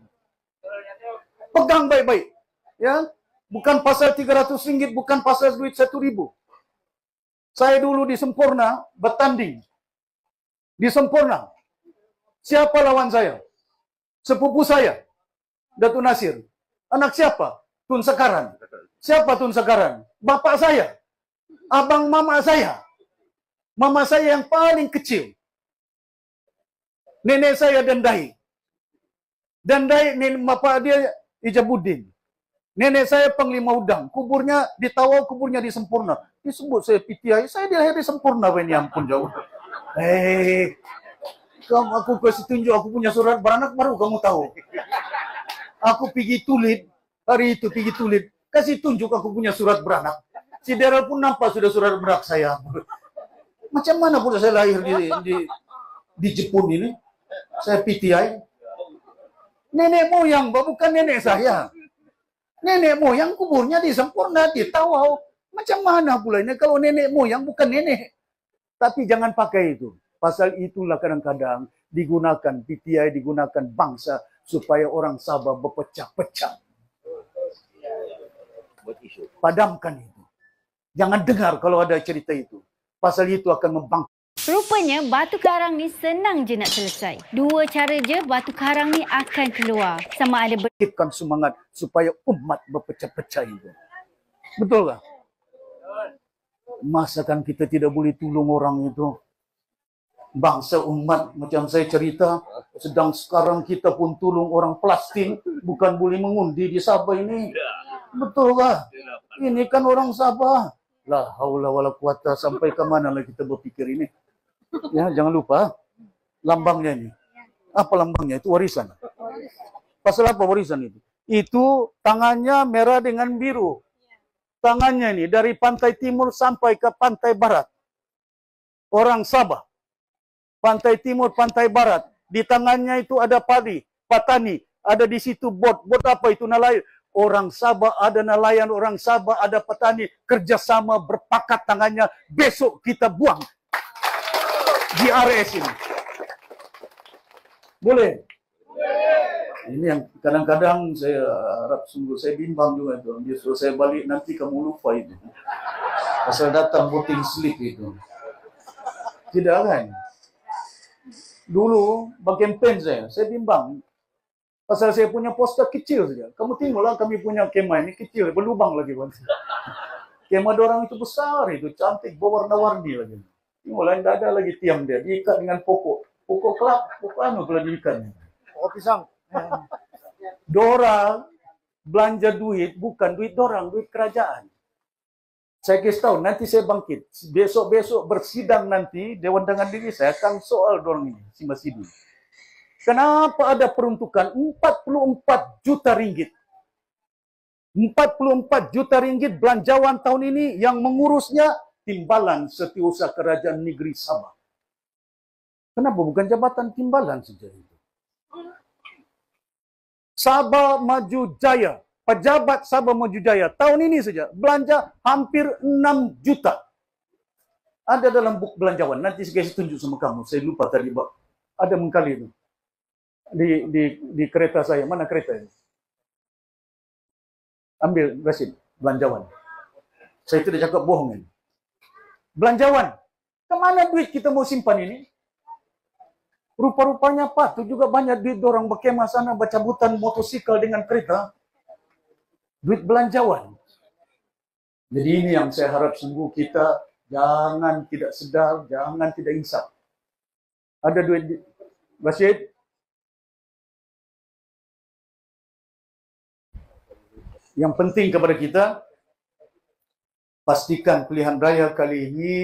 Pegang baik-baik. Ya, bukan pasal 300 ringgit, bukan pasal duit 1.000. Saya dulu di Sempurna bertanding. Di Sempurna. Siapa lawan saya? Sepupu saya, Datuk Nasir. Anak siapa? Tun Sekaran. Siapa Tun Sekaran? Bapak saya. Abang mama saya. Mama saya yang paling kecil. Nenek saya Dendai. Dendai, nenek bapak dia Ijabuddin. Nenek saya Panglima Udang. Kuburnya di Tawau, kuburnya di Sempurna. Disebut saya PTI. Saya dilahir di Sempurna. Ini ampun jauh. Kamu aku kasih tunjuk aku punya surat beranak baru kamu tahu. Aku pergi tulit hari itu pergi tulit kasih tunjuk aku punya surat beranak. Si Daryl pun nampak sudah surat beranak saya. Macam mana pun saya lahir di Jepun ini. Saya PTI. Nenek moyang bukan nenek saya. Nenek moyang kuburnya di Sempurna di Tawau. Macam mana pula ini kalau nenek moyang bukan nenek. Tapi jangan pakai itu. Pasal itulah kadang-kadang digunakan PTI, digunakan bangsa supaya orang Sabah berpecah-pecah. Padamkan itu. Jangan dengar kalau ada cerita itu. Pasal itu akan membangkit. Rupanya batu karang ni senang je nak selesai. Dua cara je batu karang ni akan keluar. Sama ada Bangkitkan semangat supaya umat berpecah-pecah itu. Betul tak? Masa kan kita tidak boleh tolong orang itu? Bangsa umat macam saya cerita, sedang sekarang kita pun tolong orang Palestin, bukan boleh mengundi di Sabah ini. Betul tak? Ini kan orang Sabah. La haula wala quwata, sampai ke mana lah kita berfikir ini? Ya, jangan lupa lambangnya ini. Apa lambangnya? Itu warisan. Pasal apa warisan itu? Itu tangannya merah dengan biru. Tangannya ini dari pantai timur sampai ke pantai barat. Orang Sabah. Pantai timur, pantai barat. Di tangannya itu ada padi, petani. Ada di situ bot. Bot apa itu? Nelayan. Orang Sabah ada nelayan, orang Sabah ada petani. Kerjasama berpakat tangannya. Besok kita buang GRS ini. Boleh? Ini yang kadang-kadang saya harap sungguh, saya bimbang juga itu. Dia suruh saya balik, nanti kamu lupa itu. Pasal datang voting slip itu. Tidak kan? Dulu, berkempen saya bimbang. Pasal saya punya poster kecil saja. Kamu tengoklah kami punya kemah ini kecil, berlubang lagi. Kemah dorang itu besar, itu cantik, berwarna-warni lagi. Tengoklah, tidak ada lagi tiang dia. Diikat dengan pokok. Pokok kelap, pokok anu kalau diikat. Pokok pisang. Dorang belanja duit, bukan duit dorang, duit kerajaan. Saya kasih tahu, nanti saya bangkit. Besok-besok bersidang nanti, Dewan dengan diri saya akan soal dorang ini, si Masidi. Kenapa ada peruntukan 44 juta ringgit? 44 juta ringgit belanjawan tahun ini yang mengurusnya Timbalan Setiausaha Kerajaan Negeri Sabah. Kenapa bukan jabatan timbalan saja itu? Sabah Maju Jaya, pejabat Sabah Maju Jaya, tahun ini saja belanja hampir 6 juta. Ada dalam buk belanjawan, nanti saya tunjuk sama kamu, saya lupa tadi, Pak. Ada mengkali itu. Di kereta saya, mana kereta ini? Ambil resit, belanjawan. Saya tidak cakap bohong ini. Belanjawan, kemana duit kita mau simpan ini? Rupa-rupanya patut juga banyak duit orang berkemah sana, bercabutan motosikal dengan kereta. Duit belanjawan. Jadi ini yang saya harap sungguh kita jangan tidak sedar, jangan tidak insaf. Ada duit, Rashid? Yang penting kepada kita, pastikan pilihan raya kali ini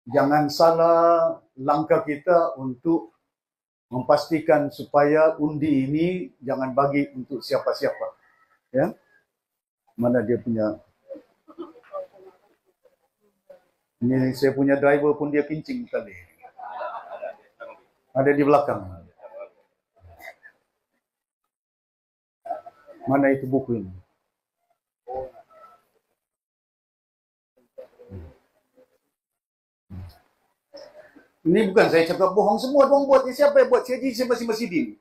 jangan salah langkah kita untuk memastikan supaya undi ini jangan bagi untuk siapa-siapa. Ya, mana dia punya? Ini saya punya driver pun dia kincing tadi. Ada di belakang. Mana itu buku ini? Ini bukan saya cakap bohong, semua dong buat. Siapa yang buat? Saya masih di.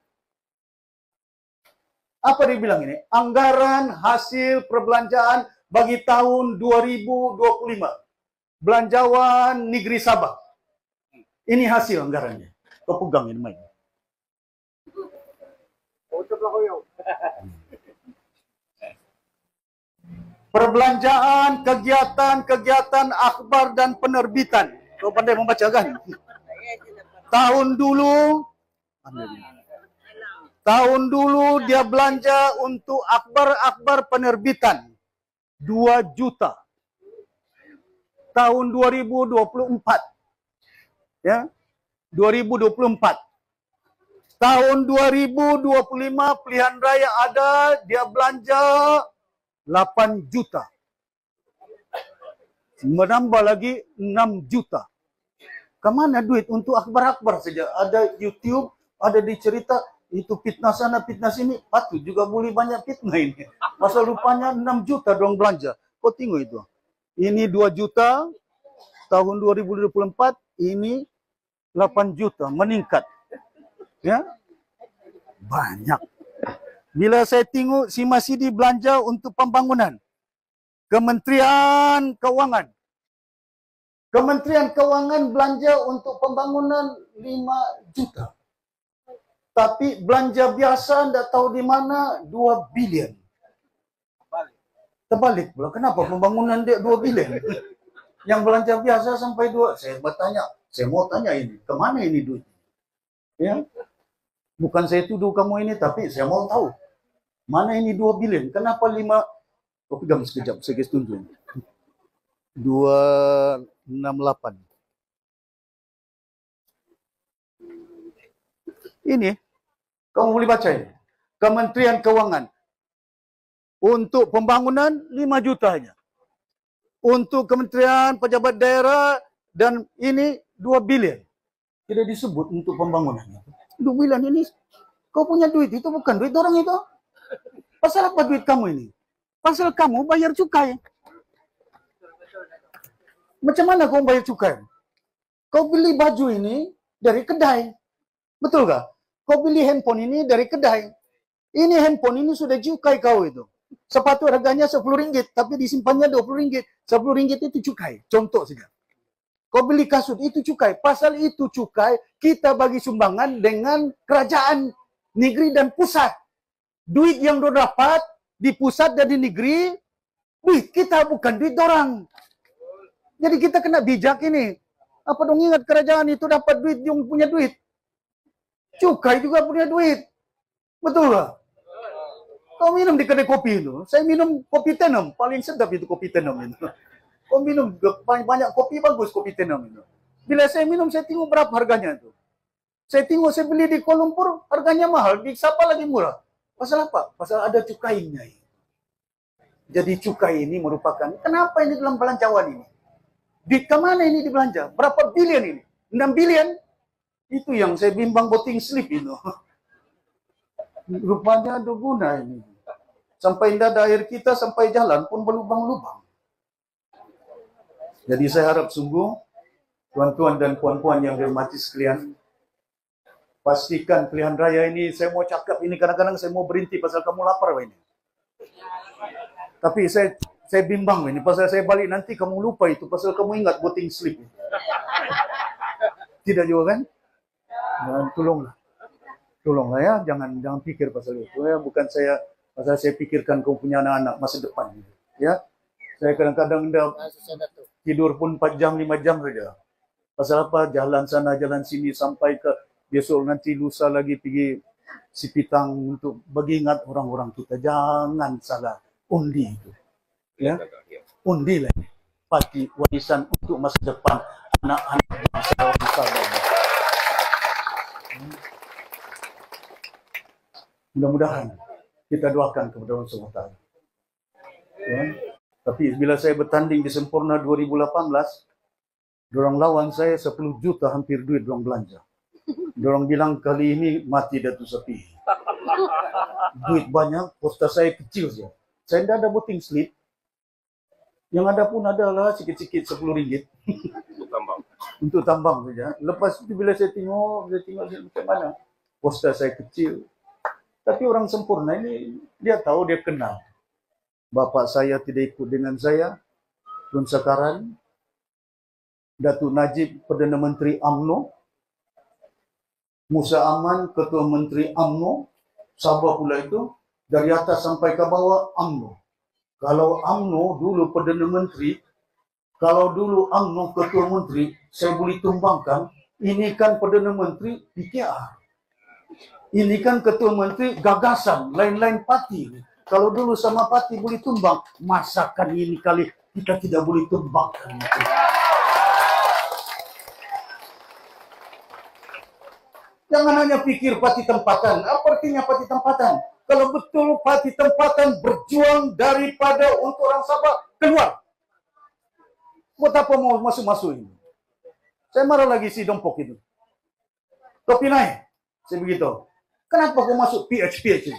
Apa dia bilang ini? Anggaran hasil perbelanjaan bagi tahun 2025. Belanjawan Negeri Sabah. Ini hasil anggarannya. Kau pegang ini, Mike. Perbelanjaan, kegiatan akhbar dan penerbitan. Kau pandai membaca kan? Tahun dulu dia belanja untuk akhbar penerbitan 2 juta. Tahun 2024. Ya. 2024. Tahun 2025 pilihan raya ada, dia belanja 8 juta. Menambah lagi 6 juta. Kemana duit untuk akhbar-akhbar saja? Ada YouTube, ada dicerita, itu fitnah sana, fitnah sini. Patut juga boleh banyak fitnah ini. Masa rupanya 6 juta dong belanja. Kau tengok itu. Ini 2 juta, tahun 2024 ini 8 juta meningkat. Ya. Banyak. Bila saya tengok si Masidi belanja untuk pembangunan, Kementerian Keuangan belanja untuk pembangunan 5 juta. Tapi belanja biasa tidak tahu di mana 2 bilion. Terbalik pula. Kenapa pembangunan dia 2 bilion? Yang belanja biasa sampai 2. Saya mau tanya ini, kemana ini duit? Ya. Bukan saya tuduh kamu ini, tapi saya mau tahu. Mana ini 2 bilion? Kenapa 5? Oh, pegang sekejap, saya kasih tunjuk. 268. Ini, kamu boleh baca ini. Kementerian Keuangan. Untuk pembangunan 5 juta saja. Untuk Kementerian Pejabat Daerah dan ini 2 bilion. Tidak disebut untuk pembangunan. 2 bilion ini, kau punya duit itu bukan duit orang itu. Pasal apa duit kamu ini? Pasal kamu bayar cukai. Macam mana kau bayar cukai? Kau beli baju ini dari kedai. Betul gak? Kau beli handphone ini dari kedai. Ini handphone ini sudah cukai kau itu. Sepatu harganya RM10, tapi disimpannya RM20. RM10 itu cukai. Contoh saja. Kau beli kasut itu cukai. Pasal itu cukai, kita bagi sumbangan dengan kerajaan negeri dan pusat. Duit yang dapat di pusat dan di negeri, duit kita bukan duit orang. Jadi kita kena bijak ini. Apa dong, ingat kerajaan itu dapat duit, yang punya duit. Cukai juga punya duit. Betul gak? Kau minum di kedai kopi itu. Saya minum kopi Tenom. Paling sedap itu kopi Tenom itu. Kau minum banyak kopi, bagus kopi Tenom itu. Bila saya minum, saya tengok berapa harganya itu. Saya tengok, saya beli di Kuala Lumpur, harganya mahal. Di Sabah lagi murah. Pasal apa? Pasal ada cukainya. Jadi cukai ini merupakan, kenapa ini dalam belanjawan ini? Di kemana ini dibelanja? Berapa bilion ini? 6 bilion? Itu yang saya bimbang voting slip itu. Rupanya ada guna ini. Sampai tidak ada air kita, sampai jalan pun berlubang-lubang. Jadi saya harap sungguh, tuan-tuan dan puan-puan yang dihormati sekalian, pastikan pilihan raya ini, saya mau cakap ini, kadang-kadang saya mau berhenti pasal kamu lapar ini. Tapi saya bimbang ini, pasal saya balik nanti kamu lupa itu, pasal kamu ingat voting slip. Tidak juga kan? Dan tolonglah ya, jangan pikir pasal itu ya, bukan pasal saya pikirkan kamu punya anak-anak masa depan ya. Saya kadang-kadang tidur pun 4 jam 5 jam saja. Pasal apa? Jalan sana jalan sini sampai ke besok nanti lusa lagi pergi Sipitang untuk bagi ingat orang-orang kita. Jangan salah undi itu. Ya. Undilah parti warisan untuk masa depan anak-anak bangsa ini. Mudah-mudahan kita doakan kepada Allah SWT. Ya. Tapi bila saya bertanding di Sempurna 2018, dorang lawan saya 10 juta hampir duit dorang belanja. Dorang bilang kali ini mati Datuk Sapi. Duit banyak, posta saya kecil saja. Saya tidak ada voting slip. Yang ada pun adalah sikit-sikit RM10. Untuk tambang saja. Lepas itu bila saya tengok macam mana. Posta saya kecil. Tapi orang Sempurna ini, dia tahu, dia kenal. Bapak saya tidak ikut dengan saya. Tun Sekaran. Datuk Najib, Perdana Menteri UMNO. Musa Aman, Ketua Menteri UMNO. Sabah pula itu. Dari atas sampai ke bawah, UMNO. Kalau UMNO dulu Perdana Menteri, kalau dulu UMNO Ketua Menteri, saya boleh tumbangkan, ini kan Perdana Menteri PKR. Ini kan Ketua Menteri gagasan, lain-lain parti. Kalau dulu sama parti boleh tumbang, masakan ini kali kita tidak boleh tumbangkan. Jangan hanya pikir parti tempatan. Apa artinya parti tempatan? Kalau betul parti tempatan berjuang daripada untuk orang Sabah, keluar. Buat apa mau masuk-masuk ini? Saya marah lagi si Dompok itu. Topi naik. Saya begitu. Kenapa kau masuk PH itu?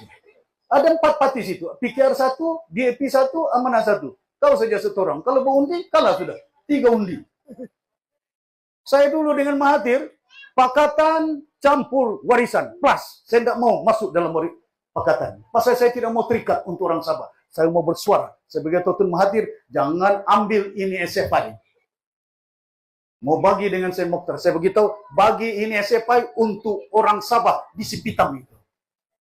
Ada 4 parti situ. PKR 1, DAP 1, Amanah 1. Kau saja setorang. Kalau mau undi, kalah sudah. 3 undi. Saya dulu dengan Mahathir, pakatan campur warisan plus. Saya tidak mau masuk dalam pakatan. Pasal saya tidak mau terikat untuk orang Sabah. Saya mau bersuara. Saya berkata Tun Mahathir, jangan ambil ini SFI. Mau bagi dengan Sen Mokhtar. Saya beritahu, bagi ini SFI untuk orang Sabah di Sipitang itu.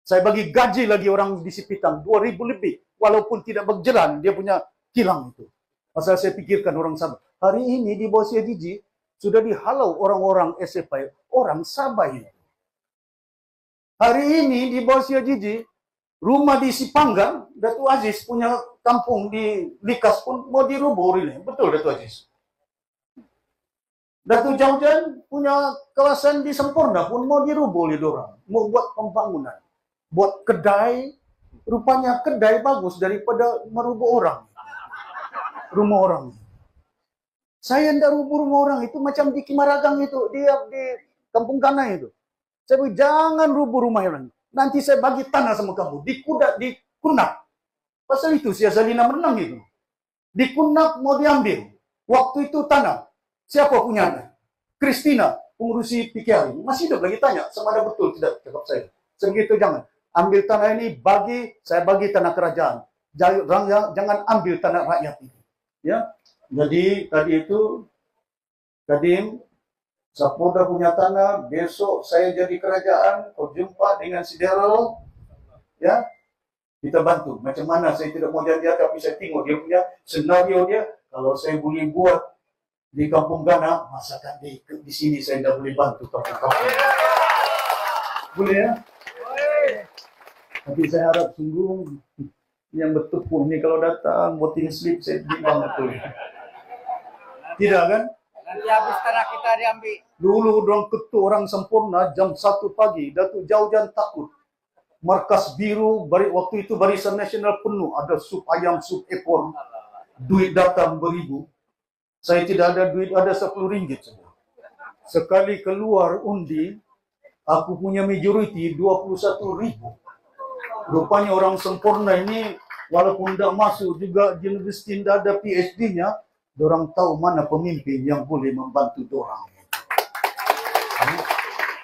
Saya bagi gaji lagi orang di Sipitang, 2.000 lebih. Walaupun tidak berjalan, dia punya kilang itu. Pasal saya pikirkan orang Sabah. Hari ini di bawah Sia Jiji, sudah dihalau orang-orang SFI, orang Sabah itu. Hari ini di bawah Sia Jiji, rumah di Sipanggang, Datuk Aziz punya kampung di Likas pun mau dirubuh ini. Betul Datuk Aziz. Datuk Jaujan punya kawasan di Sempurna pun mau dirubuh oleh orang. Mau buat pembangunan. Buat kedai, rupanya kedai bagus daripada merubuh orang. Rumah orang. Saya tidak rubuh rumah orang itu macam di Kimaragang itu, di Kampung Kana itu. Saya bilang, jangan rubuh rumah orang. Nanti saya bagi tanah sama kamu. Di Kunak. Pasal itu, Sia Zalina menang itu. Di Kunak mau diambil. Waktu itu tanah. Siapa punya? Kristina, pengurusi PKR. Masih hidup lagi tanya, sama ada betul tidak cakap saya. Sebegitu jangan. Ambil tanah ini, saya bagi tanah kerajaan. Jangan ambil tanah rakyat ini. Ya, jadi tadi itu, Kadim, Sapolda punya tanah, besok saya jadi kerajaan, kau jumpa dengan si Daryl, ya, kita bantu. Macam mana saya tidak mau janji, tapi saya tengok dia punya senario dia. Kalau saya boleh buat di Kampung Gana, masakan di sini saya tidak boleh bantu kampung-kampung. Boleh ya? Tapi saya harap sungguh yang bertepung ni kalau datang voting slip saya bimbang betul. Tidak kan? Nanti habis tanah kita diambil. Dulu orang ketua orang Sempurna jam 1 pagi, Datuk Jaujan takut. Markas biru, waktu itu Barisan Nasional penuh, ada sup ayam, sup ekor, duit datang beribu. Saya tidak ada duit, ada 10 ringgit saja. Sekali keluar undi, aku punya majoriti 21.000. Rupanya orang Sempurna ini, walaupun tidak masuk juga universiti tidak ada PhD-nya, dorang tahu mana pemimpin yang boleh membantu dorang.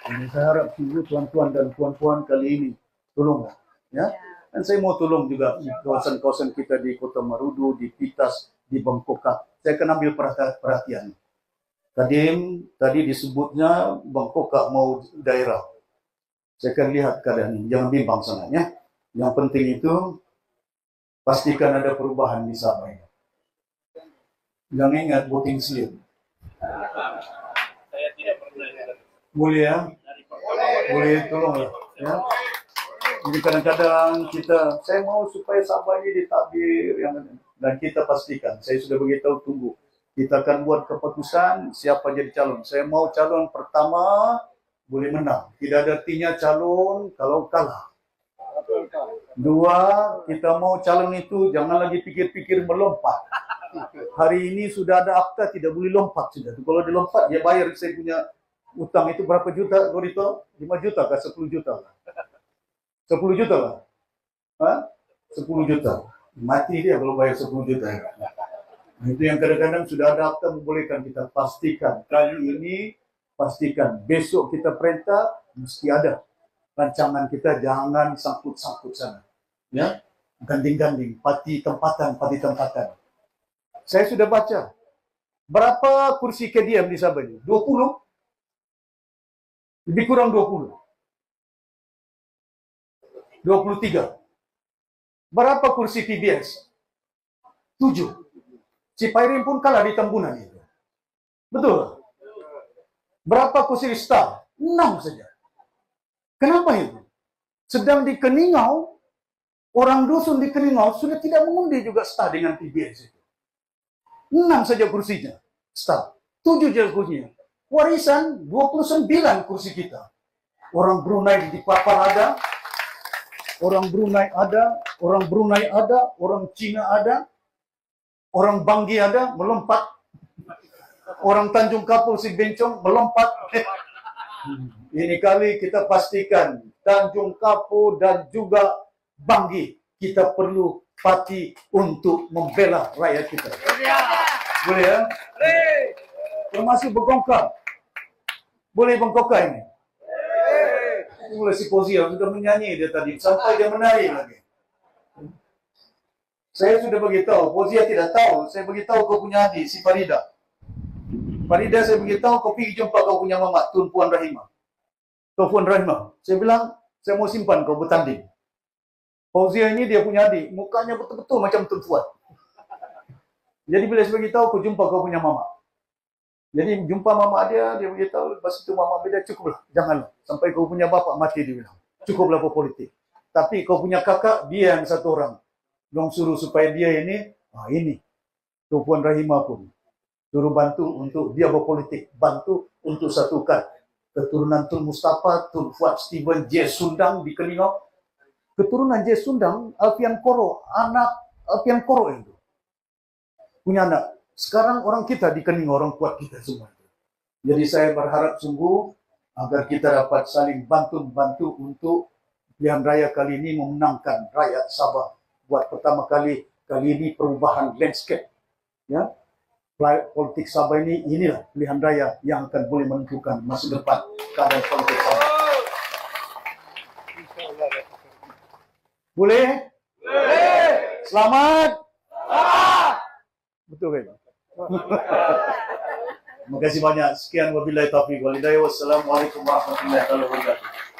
Ini saya harap sungguh tuan-tuan dan puan-puan kali ini tolonglah, ya. Dan saya mau tolong juga kawasan-kawasan kita di Kota Marudu, di Pitas, di Bangkoka. Saya akan ambil perhatian. Tadi disebutnya Bangkoka mau daerah. Saya akan lihat keadaan ini. Jangan bimbang sangatnya. Yang penting itu pastikan ada perubahan di Sabah. Jangan ingat voting slip. Saya tidak pernah. Boleh ya? Boleh tolong ya. Jadi kadang-kadang saya mau supaya Sabah ini ditakbir dan kita pastikan. Saya sudah beritahu tunggu. Kita akan buat keputusan siapa jadi calon. Saya mau calon pertama boleh menang. Tidak ada artinya calon kalau kalah. Dua, kita mau calon itu jangan lagi pikir-pikir melompat. Hari ini sudah ada akta tidak boleh lompat sudah. Kalau dilompat dia bayar. Saya punya utang itu berapa juta? Gorito? 5 juta kah? 10 juta lah. 10 juta lah. 10 juta. Mati dia kalau bayar 10 juta. Nah, itu yang kadang-kadang sudah ada akta membolehkan kita pastikan. Kali ini pastikan. Besok kita perintah mesti ada. Rancangan kita jangan sangkut-sangkut sana. Ya, ganding-ganding, pati tempatan. Saya sudah baca. Berapa kursi KDM di Sabah ini? 20? Lebih kurang 20. 23. Berapa kursi PBS? 7. Cipairin pun kalah di Tambunan itu. Betul? Berapa kursi Star? 6 saja. Kenapa itu? Sedang di Keningau, orang dusun di Keningau sudah tidak mengundi juga Star dengan PBS itu. 6 saja kursinya, Star. 7 saja kursinya. Warisan 29 kursi kita. Orang Brunei di Papar ada, orang Brunei ada, orang Cina ada, orang Banggi ada, melompat. Orang Tanjung Kapul si Bencong melompat. Ini kali kita pastikan Tanjung Kapul dan juga Banggi kita perlu pati untuk membela rakyat kita. Boleh ya? Termasuk Begongkang. Boleh bengkokai ini? Mulai si Fauzia sudah menyanyi dia tadi sampai dia menari lagi. Saya sudah beritahu, Fauzia tidak tahu. Saya beritahu kau punya adik, si Farida. Farida saya beritahu kau pergi jumpa kau punya mama, Tun Puan Rahimah. Tuan Puan Rahimah. Saya bilang, saya mau simpan kau bertanding. Fauzia ini dia punya adik, mukanya betul-betul macam Tun Puan. Jadi bila saya beritahu, kau jumpa kau punya mama. Jadi jumpa mama dia beritahu, lepas itu mama dia cukuplah, janganlah. Sampai kau punya bapak mati, dia bilang. Cukuplah berpolitik. Tapi kau punya kakak, dia yang satu orang. Dong suruh supaya dia ini Tuan Puan Rahimah pun suruh bantu untuk dia berpolitik, bantu untuk satukan keturunan Tun Mustafa, Tun Fuad Steven J. Sundang di Kelingok. Keturunan J. Sundang, Alfian Koro, anak Alfian Koro itu punya anak. Sekarang orang kita di Kelingok, orang kuat kita semua. Jadi saya berharap sungguh agar kita dapat saling bantu untuk pilihan raya kali ini memenangkan rakyat Sabah. Buat pertama kali ini perubahan landscape, ya, politik Sabah inilah pilihan raya yang akan boleh menentukan masa depan keadaan politik Sabah. Boleh? Boleh. Selamat. Betul kan? Terima kasih banyak. Sekian wabillahi taufiq wal hidayah. Wassalamualaikum warahmatullahi wabarakatuh.